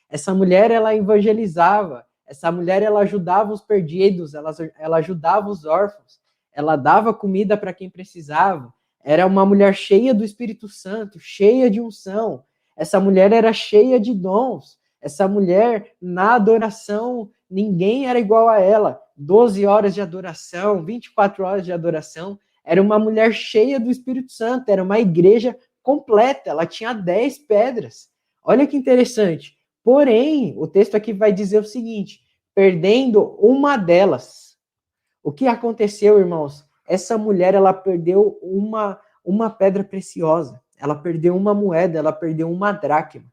Essa mulher, ela evangelizava. Essa mulher, ela ajudava os perdidos, ela ajudava os órfãos. ela dava comida para quem precisava, era uma mulher cheia do Espírito Santo, cheia de unção. Essa mulher era cheia de dons. Essa mulher, na adoração, ninguém era igual a ela. 12 horas de adoração, 24 horas de adoração. Era uma mulher cheia do Espírito Santo, era uma igreja completa, ela tinha 10 pedras. Olha que interessante. Porém, o texto aqui vai dizer o seguinte: perdendo uma delas. O que aconteceu, irmãos? Essa mulher, ela perdeu uma pedra preciosa. Ela perdeu uma moeda, ela perdeu uma dracma.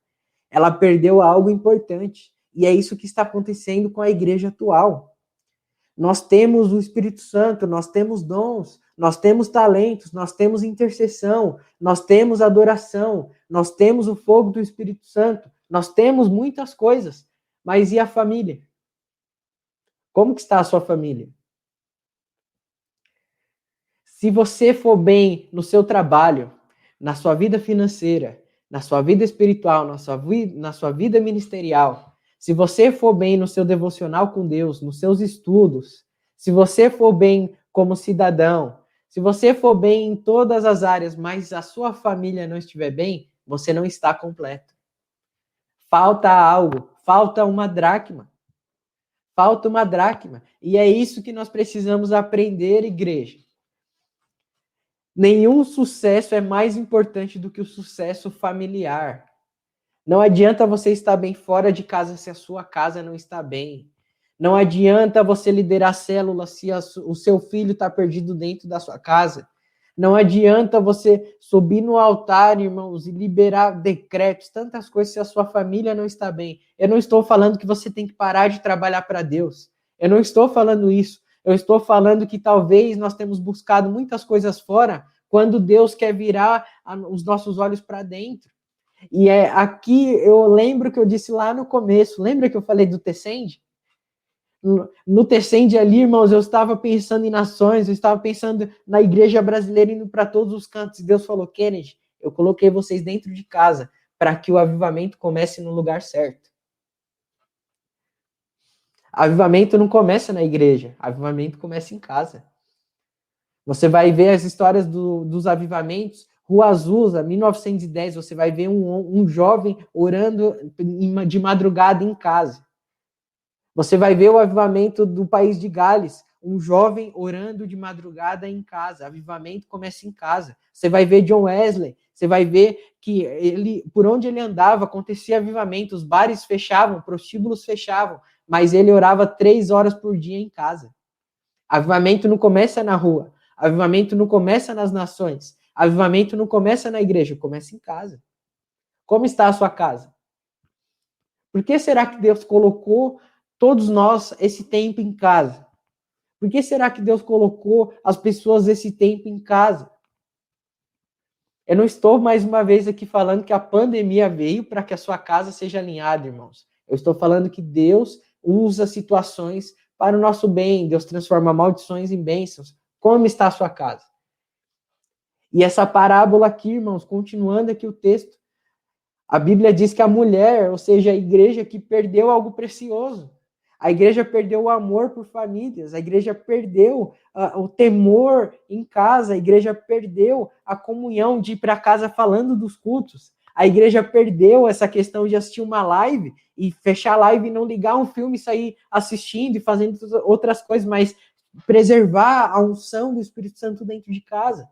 Ela perdeu algo importante. E é isso que está acontecendo com a igreja atual. Nós temos o Espírito Santo, nós temos dons, nós temos talentos, nós temos intercessão, nós temos adoração, nós temos o fogo do Espírito Santo, nós temos muitas coisas. Mas e a família? Como que está a sua família? Se você for bem no seu trabalho, na sua vida financeira, na sua vida espiritual, na sua vida ministerial, se você for bem no seu devocional com Deus, nos seus estudos, se você for bem como cidadão, se você for bem em todas as áreas, mas a sua família não estiver bem, você não está completo. Falta algo, falta uma dracma. Falta uma dracma. E é isso que nós precisamos aprender, igreja. Nenhum sucesso é mais importante do que o sucesso familiar. Não adianta você estar bem fora de casa se a sua casa não está bem. Não adianta você liderar célula se o seu filho está perdido dentro da sua casa. Não adianta você subir no altar, irmãos, e liberar decretos, tantas coisas se a sua família não está bem. Eu não estou falando que você tem que parar de trabalhar para Deus. Eu não estou falando isso. Eu estou falando que talvez nós temos buscado muitas coisas fora, quando Deus quer virar os nossos olhos para dentro. E aqui eu lembro que eu disse lá no começo, lembra que eu falei do Tecende? No Tecende ali, irmãos, eu estava pensando em nações, eu estava pensando na igreja brasileira indo para todos os cantos. E Deus falou: Kennedy, eu coloquei vocês dentro de casa para que o avivamento comece no lugar certo. Avivamento não começa na igreja, avivamento começa em casa. Você vai ver as histórias dos avivamentos. Rua Azusa, 1910, você vai ver um jovem orando de madrugada em casa. Você vai ver o avivamento do país de Gales, um jovem orando de madrugada em casa. Avivamento começa em casa. Você vai ver John Wesley, você vai ver que ele, por onde ele andava, acontecia avivamento. Os bares fechavam, prostíbulos fechavam, mas ele orava 3 horas por dia em casa. Avivamento não começa na rua. Avivamento não começa nas nações. Avivamento não começa na igreja, começa em casa. Como está a sua casa? Por que será que Deus colocou todos nós esse tempo em casa? Por que será que Deus colocou as pessoas esse tempo em casa? Eu não estou mais uma vez aqui falando que a pandemia veio para que a sua casa seja alinhada, irmãos. Eu estou falando que Deus usa situações para o nosso bem. Deus transforma maldições em bênçãos. Como está a sua casa? E essa parábola aqui, irmãos, continuando aqui o texto, a Bíblia diz que a mulher, ou seja, a igreja que perdeu algo precioso. A igreja perdeu o amor por famílias, a igreja perdeu o temor em casa, a igreja perdeu a comunhão de ir para casa falando dos cultos. A igreja perdeu essa questão de assistir uma live e fechar a live e não ligar um filme e sair assistindo e fazendo outras coisas, mas preservar a unção do Espírito Santo dentro de casa.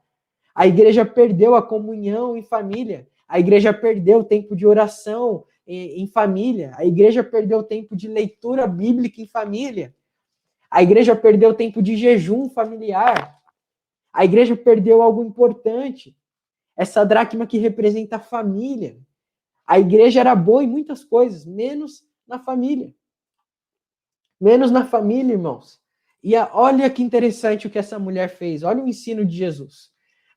A igreja perdeu a comunhão em família. A igreja perdeu o tempo de oração em família. A igreja perdeu o tempo de leitura bíblica em família. A igreja perdeu o tempo de jejum familiar. A igreja perdeu algo importante. Essa dracma que representa a família. A igreja era boa em muitas coisas, menos na família. Menos na família, irmãos. E olha que interessante o que essa mulher fez. Olha o ensino de Jesus.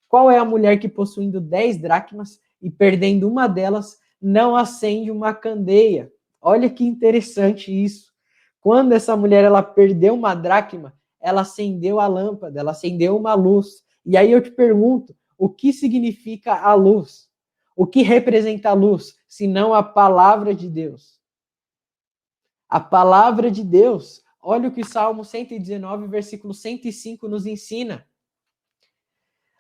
Qual é a mulher que, possuindo 10 dracmas e perdendo uma delas, não acende uma candeia? Olha que interessante isso. Quando essa mulher ela perdeu uma dracma, ela acendeu a lâmpada, ela acendeu uma luz. E aí eu te pergunto, o que significa a luz? O que representa a luz, se não a palavra de Deus? A palavra de Deus. Olha o que o Salmo 119, versículo 105 nos ensina.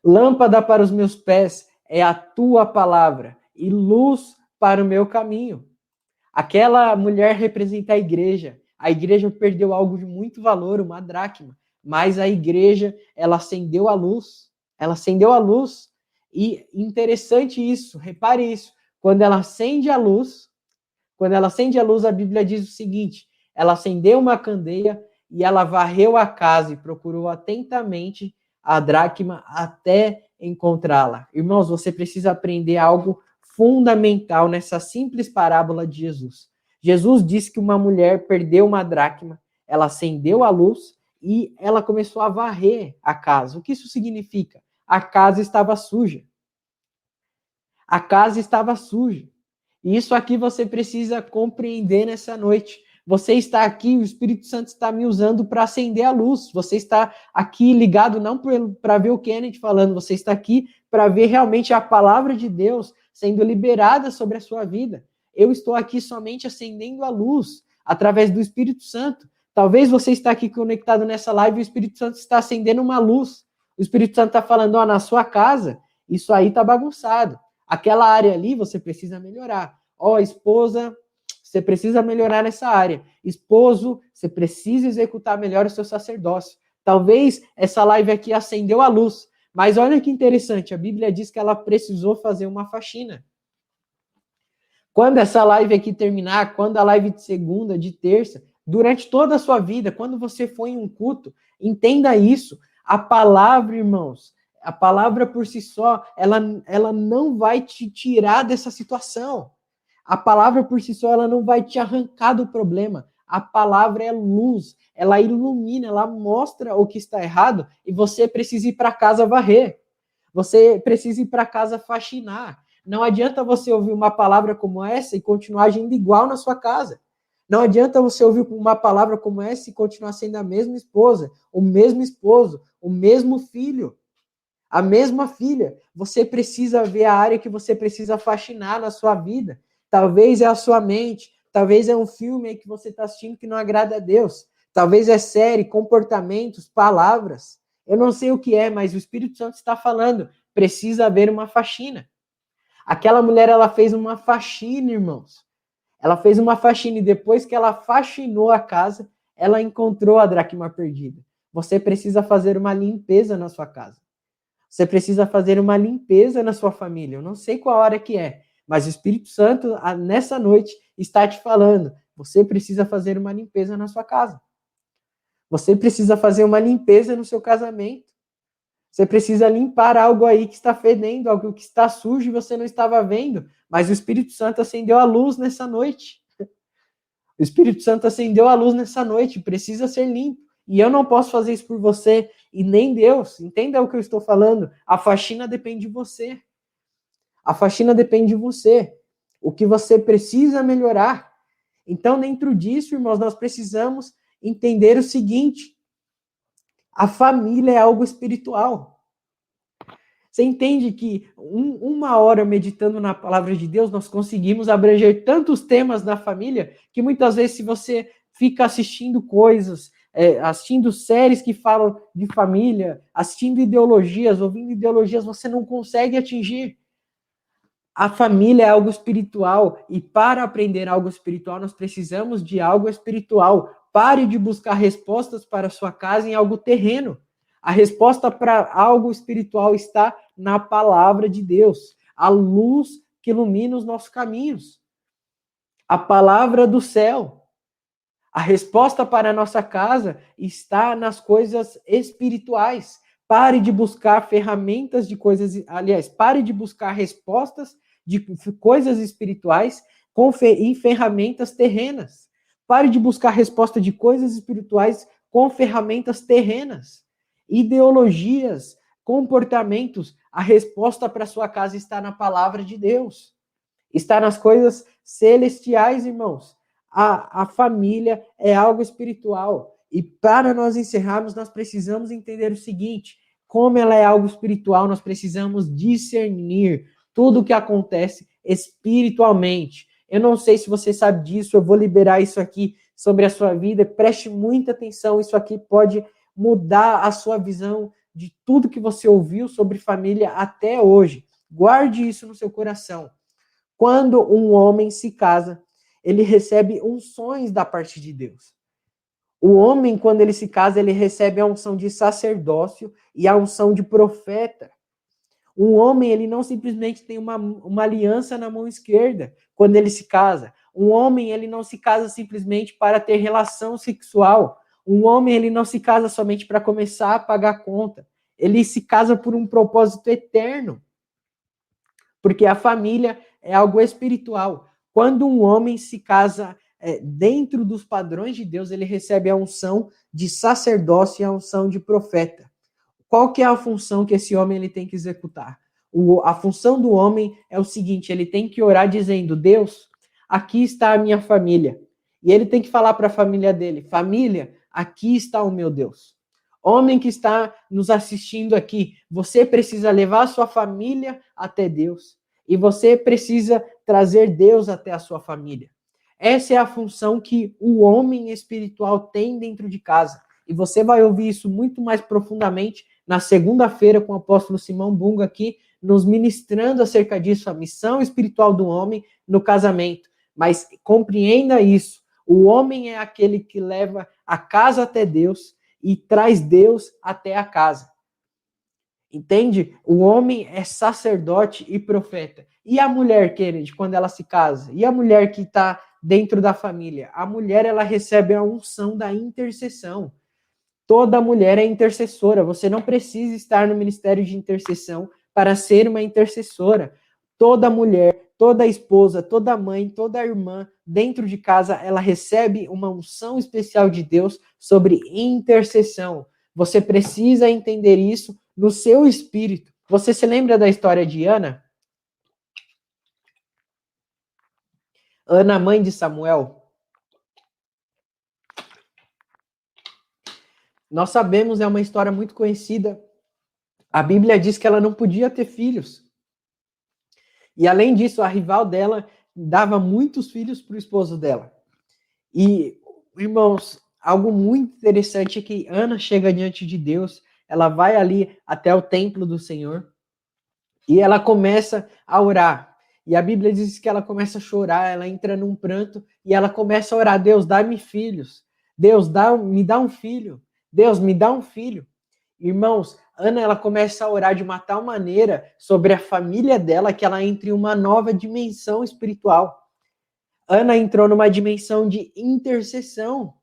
Lâmpada para os meus pés é a tua palavra e luz para o meu caminho. Aquela mulher representa a igreja. A igreja perdeu algo de muito valor, uma dracma. Mas a igreja, ela acendeu a luz. Ela acendeu a luz. E interessante isso, repare isso. Quando ela acende a luz, a Bíblia diz o seguinte: ela acendeu uma candeia e ela varreu a casa e procurou atentamente a dracma até encontrá-la. Irmãos, você precisa aprender algo fundamental nessa simples parábola de Jesus. Jesus disse que uma mulher perdeu uma dracma, ela acendeu a luz e ela começou a varrer a casa. O que isso significa? A casa estava suja. A casa estava suja. E isso aqui você precisa compreender nessa noite. Você está aqui, o Espírito Santo está me usando para acender a luz. Você está aqui ligado não para ver o Kenneth falando, você está aqui para ver realmente a palavra de Deus sendo liberada sobre a sua vida. Eu estou aqui somente acendendo a luz através do Espírito Santo. Talvez você está aqui conectado nessa live e o Espírito Santo está acendendo uma luz. O Espírito Santo está falando, na sua casa, isso aí está bagunçado. Aquela área ali você precisa melhorar. Esposa, você precisa melhorar nessa área. Esposo, você precisa executar melhor o seu sacerdócio. Talvez essa live aqui acendeu a luz, mas olha que interessante, a Bíblia diz que ela precisou fazer uma faxina. Quando essa live aqui terminar, quando a live de segunda, de terça, durante toda a sua vida, quando você for em um culto, entenda isso. A palavra, irmãos, a palavra por si só, ela não vai te tirar dessa situação. A palavra por si só, ela não vai te arrancar do problema. A palavra é luz, ela ilumina, ela mostra o que está errado e você precisa ir para casa varrer. Você precisa ir para casa faxinar. Não adianta você ouvir uma palavra como essa e continuar agindo igual na sua casa. Não adianta você ouvir uma palavra como essa e continuar sendo a mesma esposa, o mesmo esposo, o mesmo filho, a mesma filha. Você precisa ver a área que você precisa faxinar na sua vida. Talvez é a sua mente, talvez é um filme que você está assistindo que não agrada a Deus. Talvez é série, comportamentos, palavras. Eu não sei o que é, mas o Espírito Santo está falando. Precisa haver uma faxina. Aquela mulher, ela fez uma faxina, irmãos. Ela fez uma faxina e depois que ela faxinou a casa, ela encontrou a dracma perdida. Você precisa fazer uma limpeza na sua casa. Você precisa fazer uma limpeza na sua família. Eu não sei qual hora que é, mas o Espírito Santo, nessa noite, está te falando. Você precisa fazer uma limpeza na sua casa. Você precisa fazer uma limpeza no seu casamento. Você precisa limpar algo aí que está fedendo, algo que está sujo e você não estava vendo. Mas o Espírito Santo acendeu a luz nessa noite. O Espírito Santo acendeu a luz nessa noite. Precisa ser limpo. E eu não posso fazer isso por você e nem Deus. Entenda o que eu estou falando. A faxina depende de você. A faxina depende de você. O que você precisa melhorar. Então, dentro disso, irmãos, nós precisamos entender o seguinte. A família é algo espiritual. Você entende que uma hora meditando na palavra de Deus, nós conseguimos abranger tantos temas da família, que muitas vezes se você fica assistindo coisas, assistindo séries que falam de família, assistindo ideologias, ouvindo ideologias, você não consegue atingir. A família é algo espiritual e para aprender algo espiritual, nós precisamos de algo espiritual. Pare de buscar respostas para a sua casa em algo terreno. A resposta para algo espiritual está na palavra de Deus. A luz que ilumina os nossos caminhos. A palavra do céu. A resposta para a nossa casa está nas coisas espirituais. Pare de buscar ferramentas de coisas... Aliás, pare de buscar respostas de coisas espirituais em ferramentas terrenas. Pare de buscar resposta de coisas espirituais com ferramentas terrenas. Ideologias, comportamentos, a resposta para sua casa está na palavra de Deus. Está nas coisas celestiais, irmãos. A família é algo espiritual. E para nós encerrarmos, nós precisamos entender o seguinte, como ela é algo espiritual, nós precisamos discernir tudo o que acontece espiritualmente. Eu não sei se você sabe disso, eu vou liberar isso aqui. sobre a sua vida. Preste muita atenção, isso aqui pode mudar a sua visão de tudo que você ouviu sobre família até hoje. Guarde isso no seu coração. Quando um homem se casa, ele recebe unções da parte de Deus. O homem, quando ele se casa, ele recebe a unção de sacerdócio e a unção de profeta. Um homem, ele não simplesmente tem uma aliança na mão esquerda quando ele se casa. Um homem, ele não se casa simplesmente para ter relação sexual. Um homem, ele não se casa somente para começar a pagar conta. Ele se casa por um propósito eterno. Porque a família é algo espiritual. Quando um homem se casa dentro dos padrões de Deus, ele recebe a unção de sacerdócio e a unção de profeta. Qual que é a função que esse homem ele tem que executar? A função do homem é o seguinte, ele tem que orar dizendo, Deus, aqui está a minha família. E ele tem que falar para a família dele, família, aqui está o meu Deus. Homem que está nos assistindo aqui, você precisa levar a sua família até Deus. E você precisa trazer Deus até a sua família. Essa é a função que o homem espiritual tem dentro de casa. E você vai ouvir isso muito mais profundamente na segunda-feira com o apóstolo Simão Bunga aqui, nos ministrando acerca disso, a missão espiritual do homem no casamento. Mas compreenda isso, o homem é aquele que leva a casa até Deus e traz Deus até a casa. Entende? O homem é sacerdote e profeta. E a mulher, Kennedy, quando ela se casa? E a mulher que está dentro da família? A mulher, ela recebe a unção da intercessão. Toda mulher é intercessora. Você não precisa estar no ministério de intercessão para ser uma intercessora. Toda mulher, toda esposa, toda mãe, toda irmã, dentro de casa, ela recebe uma unção especial de Deus sobre intercessão. Você precisa entender isso no seu espírito. Você se lembra da história de Ana? Ana, mãe de Samuel. Nós sabemos, é uma história muito conhecida. A Bíblia diz que ela não podia ter filhos. E além disso, a rival dela dava muitos filhos para o esposo dela. E, irmãos, algo muito interessante é que Ana chega diante de Deus, ela vai ali até o templo do Senhor e ela começa a orar. E a Bíblia diz que ela começa a chorar, ela entra num pranto e ela começa a orar, Deus, dá-me filhos. Deus, me dá um filho. Deus, me dá um filho. Irmãos, Ana, ela começa a orar de uma tal maneira sobre a família dela que ela entra em uma nova dimensão espiritual. Ana entrou numa dimensão de intercessão.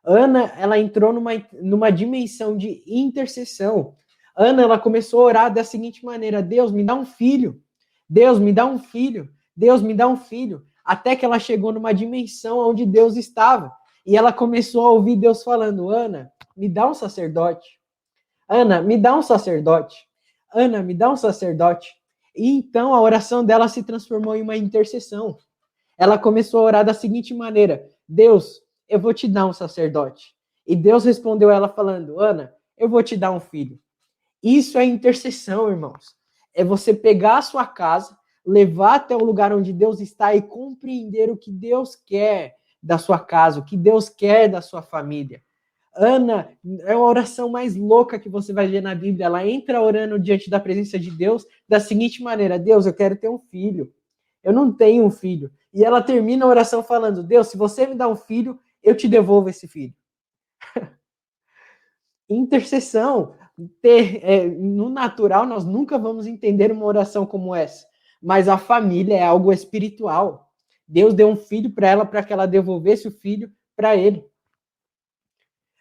Ana, ela entrou numa dimensão de intercessão. Ana, ela começou a orar da seguinte maneira, Deus, me dá um filho. Deus, me dá um filho. Deus, me dá um filho. Até que ela chegou numa dimensão onde Deus estava. E ela começou a ouvir Deus falando, Ana, me dá um sacerdote. Ana, me dá um sacerdote. Ana, me dá um sacerdote. E então a oração dela se transformou em uma intercessão. Ela começou a orar da seguinte maneira, Deus, eu vou te dar um sacerdote. E Deus respondeu ela falando, Ana, eu vou te dar um filho. Isso é intercessão, irmãos. É você pegar a sua casa, levar até o lugar onde Deus está e compreender o que Deus quer da sua casa, o que Deus quer da sua família. Ana é a oração mais louca que você vai ver na Bíblia. Ela entra orando diante da presença de Deus da seguinte maneira, Deus, eu quero ter um filho. Eu não tenho um filho. E ela termina a oração falando, Deus, se você me dá um filho, eu te devolvo esse filho. Intercessão. No natural, nós nunca vamos entender uma oração como essa. Mas a família é algo espiritual. Deus deu um filho para ela, para que ela devolvesse o filho para ele.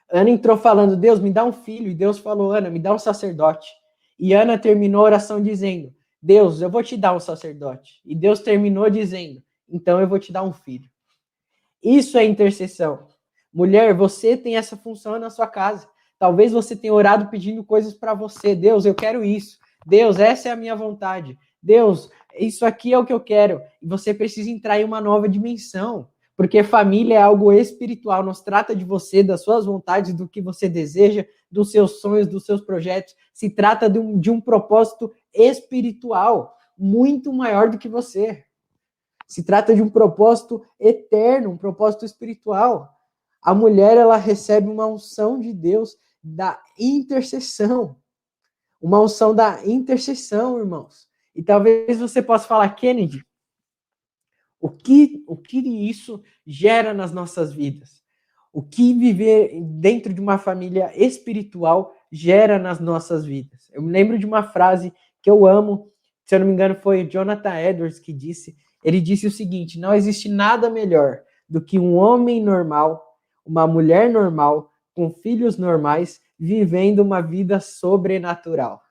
Ana entrou falando, Deus, me dá um filho. E Deus falou, Ana, me dá um sacerdote. E Ana terminou a oração dizendo, Deus, eu vou te dar um sacerdote. E Deus terminou dizendo, então eu vou te dar um filho. Isso é intercessão. Mulher, você tem essa função na sua casa. Talvez você tenha orado pedindo coisas para você. Deus, eu quero isso. Deus, essa é a minha vontade. Deus, isso aqui é o que eu quero. E você precisa entrar em uma nova dimensão. Porque família é algo espiritual. Não se trata de você, das suas vontades, do que você deseja, dos seus sonhos, dos seus projetos. Se trata de um propósito espiritual muito maior do que você. Se trata de um propósito eterno, um propósito espiritual. A mulher, ela recebe uma unção de Deus da intercessão. Uma unção da intercessão, irmãos. E talvez você possa falar, Kennedy, o que isso gera nas nossas vidas? O que viver dentro de uma família espiritual gera nas nossas vidas? Eu me lembro de uma frase que eu amo, se eu não me engano foi Jonathan Edwards que disse, ele disse o seguinte, não existe nada melhor do que um homem normal, uma mulher normal, com filhos normais, vivendo uma vida sobrenatural.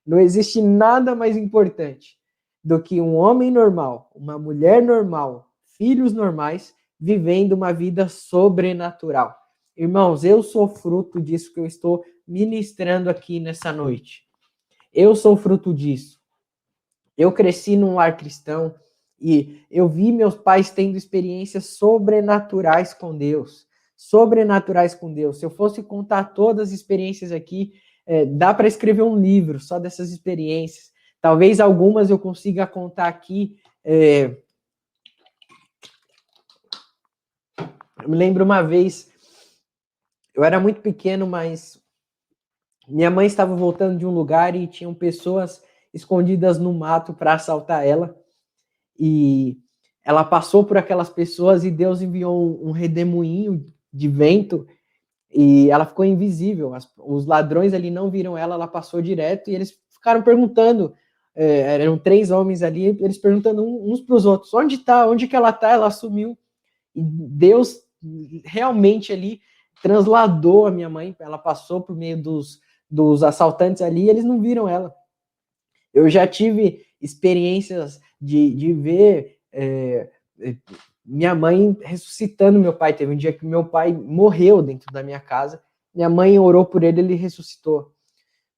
Não existe nada mais importante do que um homem normal, uma mulher normal, filhos normais, vivendo uma vida sobrenatural. Irmãos, eu sou fruto disso que eu estou ministrando aqui nessa noite. Eu sou fruto disso. Eu cresci num lar cristão e eu vi meus pais tendo experiências sobrenaturais com Deus. Sobrenaturais com Deus. Se eu fosse contar todas as experiências aqui, dá para escrever um livro só dessas experiências. Talvez algumas eu consiga contar aqui. Eu me lembro uma vez, eu era muito pequeno, mas minha mãe estava voltando de um lugar e tinham pessoas escondidas no mato para assaltar ela. E ela passou por aquelas pessoas e Deus enviou um redemoinho de vento e ela ficou invisível. Os ladrões ali não viram ela, ela passou direto e eles ficaram perguntando, eram 3 homens ali, eles perguntando uns para os outros, onde está, onde que ela está, ela sumiu. E Deus realmente ali transladou a minha mãe, ela passou por meio dos assaltantes ali e eles não viram ela. Eu já tive experiências de ver minha mãe ressuscitando meu pai. Teve um dia que meu pai morreu dentro da minha casa. Minha mãe orou por ele, ele ressuscitou.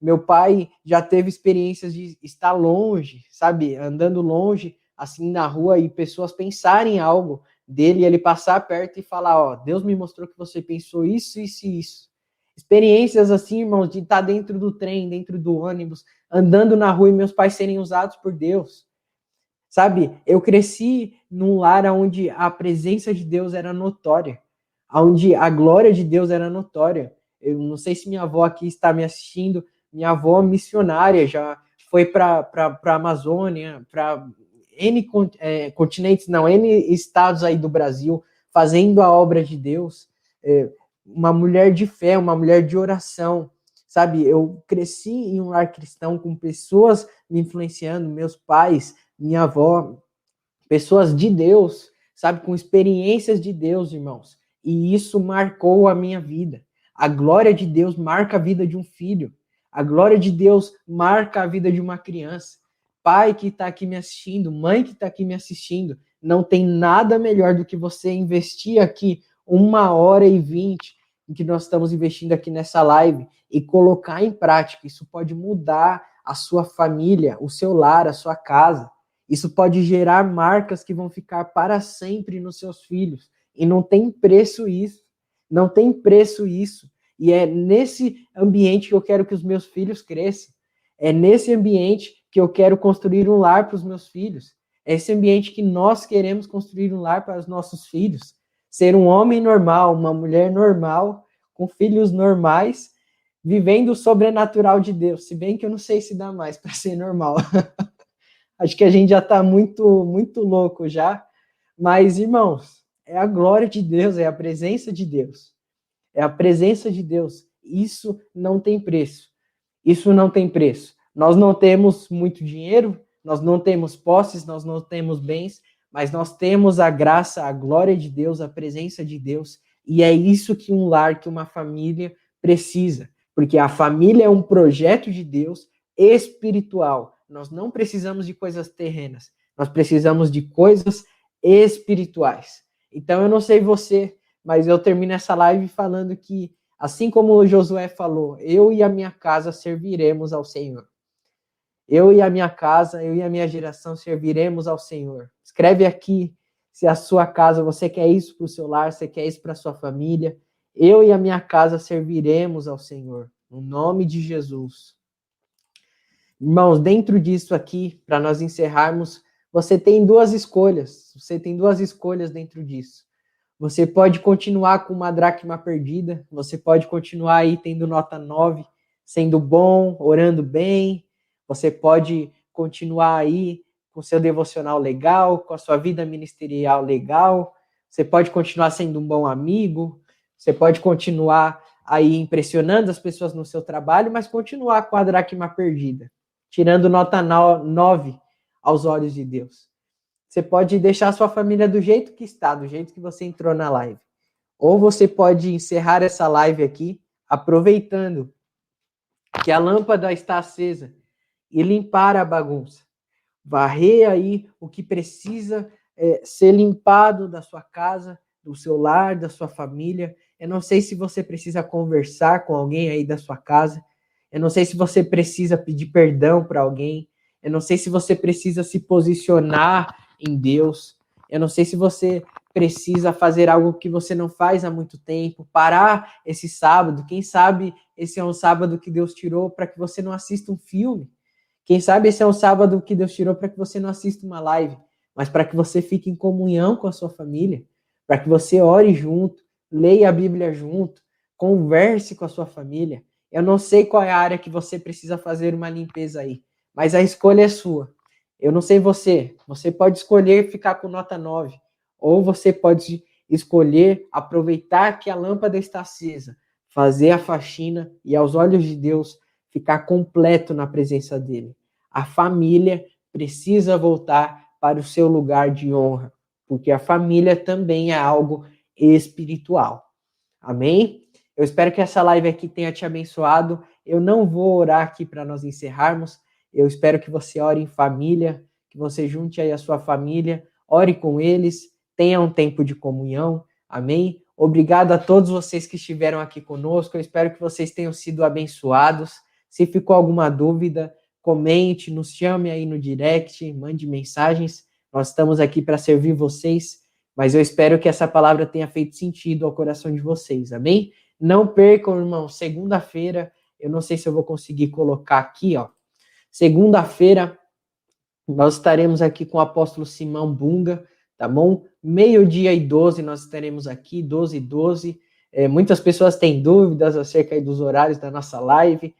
Meu pai já teve experiências de estar longe, sabe? Andando longe, assim, na rua, e pessoas pensarem algo dele, e ele passar perto e falar, ó, Deus me mostrou que você pensou isso, isso e isso. Experiências assim, irmãos, de estar dentro do trem, dentro do ônibus, andando na rua e meus pais serem usados por Deus. Sabe, eu cresci num lar onde a presença de Deus era notória, onde a glória de Deus era notória. Eu não sei se minha avó aqui está me assistindo, minha avó missionária já foi para a Amazônia, para N continentes, não, N estados aí do Brasil, fazendo a obra de Deus. Uma mulher de fé, uma mulher de oração, sabe? Eu cresci em um lar cristão com pessoas me influenciando, meus pais, minha avó, pessoas de Deus, sabe? Com experiências de Deus, irmãos. E isso marcou a minha vida. A glória de Deus marca a vida de um filho. A glória de Deus marca a vida de uma criança. Pai que está aqui me assistindo, mãe que está aqui me assistindo, não tem nada melhor do que você investir aqui 1h20 em que nós estamos investindo aqui nessa live e colocar em prática. Isso pode mudar a sua família, o seu lar, a sua casa. Isso pode gerar marcas que vão ficar para sempre nos seus filhos. E não tem preço isso. Não tem preço isso. E é nesse ambiente que eu quero que os meus filhos cresçam. É nesse ambiente que eu quero construir um lar para os meus filhos. É esse ambiente que nós queremos construir um lar para os nossos filhos. Ser um homem normal, uma mulher normal, com filhos normais, vivendo o sobrenatural de Deus. Se bem que eu não sei se dá mais para ser normal. Acho que a gente já está muito, muito louco já. Mas, irmãos, é a glória de Deus, é a presença de Deus. É a presença de Deus. Isso não tem preço. Isso não tem preço. Nós não temos muito dinheiro, nós não temos posses, nós não temos bens, mas nós temos a graça, a glória de Deus, a presença de Deus. E é isso que um lar, que uma família precisa. Porque a família é um projeto de Deus espiritual. Nós não precisamos de coisas terrenas. Nós precisamos de coisas espirituais. Então, eu não sei você, mas eu termino essa live falando que, assim como o Josué falou, eu e a minha casa serviremos ao Senhor. Eu e a minha casa, eu e a minha geração serviremos ao Senhor. Escreve aqui se a sua casa, você quer isso para o seu lar, você quer isso para a sua família. Eu e a minha casa serviremos ao Senhor. No nome de Jesus. Irmãos, dentro disso aqui, para nós encerrarmos, você tem duas escolhas. Você tem duas escolhas dentro disso. Você pode continuar com uma dracma perdida, você pode continuar aí tendo nota 9, sendo bom, orando bem, você pode continuar aí com seu devocional legal, com a sua vida ministerial legal, você pode continuar sendo um bom amigo, você pode continuar aí impressionando as pessoas no seu trabalho, mas continuar com a dracma perdida, tirando nota 9 aos olhos de Deus. Você pode deixar a sua família do jeito que está, do jeito que você entrou na live. Ou você pode encerrar essa live aqui, aproveitando que a lâmpada está acesa e limpar a bagunça. Varrer aí o que precisa ser limpado da sua casa, do seu lar, da sua família. Eu não sei se você precisa conversar com alguém aí da sua casa. Eu não sei se você precisa pedir perdão para alguém. Eu não sei se você precisa se posicionar em Deus. Eu não sei se você precisa fazer algo que você não faz há muito tempo, parar esse sábado. Quem sabe esse é um sábado que Deus tirou para que você não assista um filme. Quem sabe esse é um sábado que Deus tirou para que você não assista uma live, mas para que você fique em comunhão com a sua família, para que você ore junto, leia a Bíblia junto, converse com a sua família. Eu não sei qual é a área que você precisa fazer uma limpeza aí, mas a escolha é sua. Eu não sei você pode escolher ficar com nota 9, ou você pode escolher aproveitar que a lâmpada está acesa, fazer a faxina e aos olhos de Deus ficar completo na presença dele. A família precisa voltar para o seu lugar de honra, porque a família também é algo espiritual. Amém? Eu espero que essa live aqui tenha te abençoado. Eu não vou orar aqui para nós encerrarmos. Eu espero que você ore em família, que você junte aí a sua família, ore com eles, tenha um tempo de comunhão. Amém? Obrigado a todos vocês que estiveram aqui conosco. Eu espero que vocês tenham sido abençoados. Se ficou alguma dúvida, comente, nos chame aí no direct, mande mensagens. Nós estamos aqui para servir vocês, mas eu espero que essa palavra tenha feito sentido ao coração de vocês, amém? Não percam, irmão, segunda-feira, eu não sei se eu vou conseguir colocar aqui, ó. Segunda-feira, nós estaremos aqui com o apóstolo Simão Bunga, tá bom? 12:12 nós estaremos aqui, 12:12. Muitas pessoas têm dúvidas acerca dos horários da nossa live.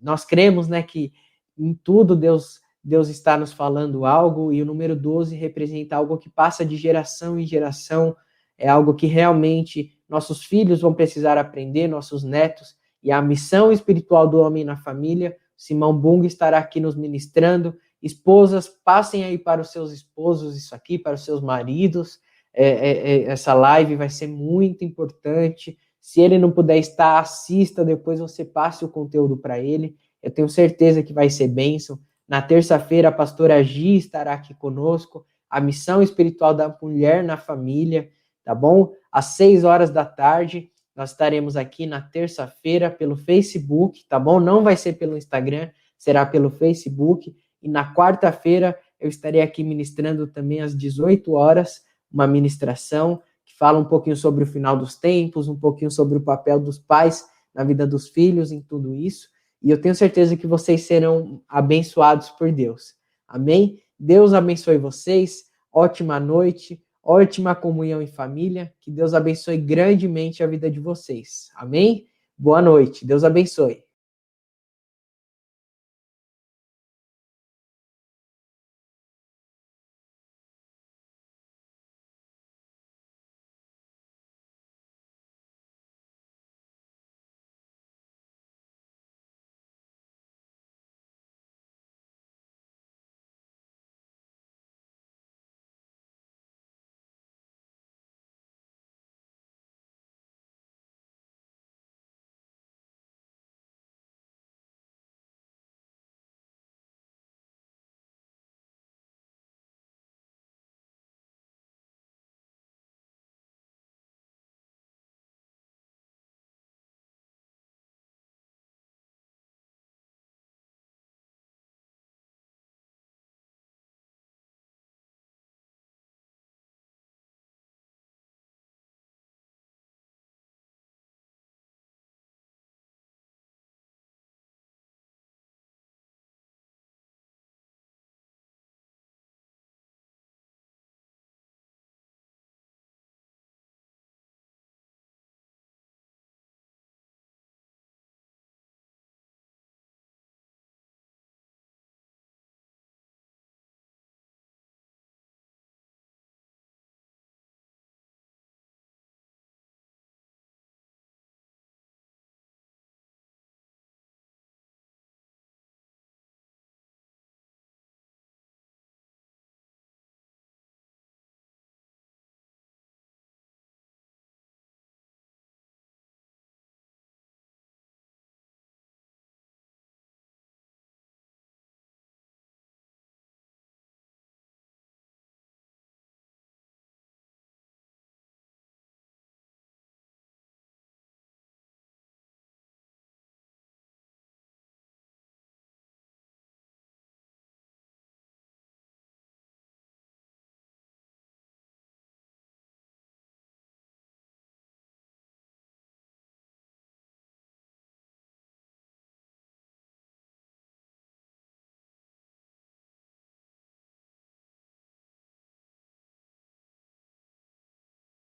Nós cremos, né, que em tudo Deus está nos falando algo, e o número 12 representa algo que passa de geração em geração, é algo que realmente nossos filhos vão precisar aprender, nossos netos, e a missão espiritual do homem na família. Simão Bunga estará aqui nos ministrando. Esposas, passem aí para os seus esposos isso aqui, para os seus maridos. Essa live vai ser muito importante. Se ele não puder estar, assista, depois você passe o conteúdo para ele. Eu tenho certeza que vai ser bênção. Na terça-feira, a pastora Gi estará aqui conosco. A missão espiritual da mulher na família, tá bom? Às 6 horas da tarde, nós estaremos aqui na terça-feira pelo Facebook, tá bom? Não vai ser pelo Instagram, será pelo Facebook. E na quarta-feira, eu estarei aqui ministrando também às 18 horas, uma ministração que fala um pouquinho sobre o final dos tempos, um pouquinho sobre o papel dos pais na vida dos filhos, em tudo isso. E eu tenho certeza que vocês serão abençoados por Deus. Amém? Deus abençoe vocês. Ótima noite, ótima comunhão em família. Que Deus abençoe grandemente a vida de vocês. Amém? Boa noite. Deus abençoe.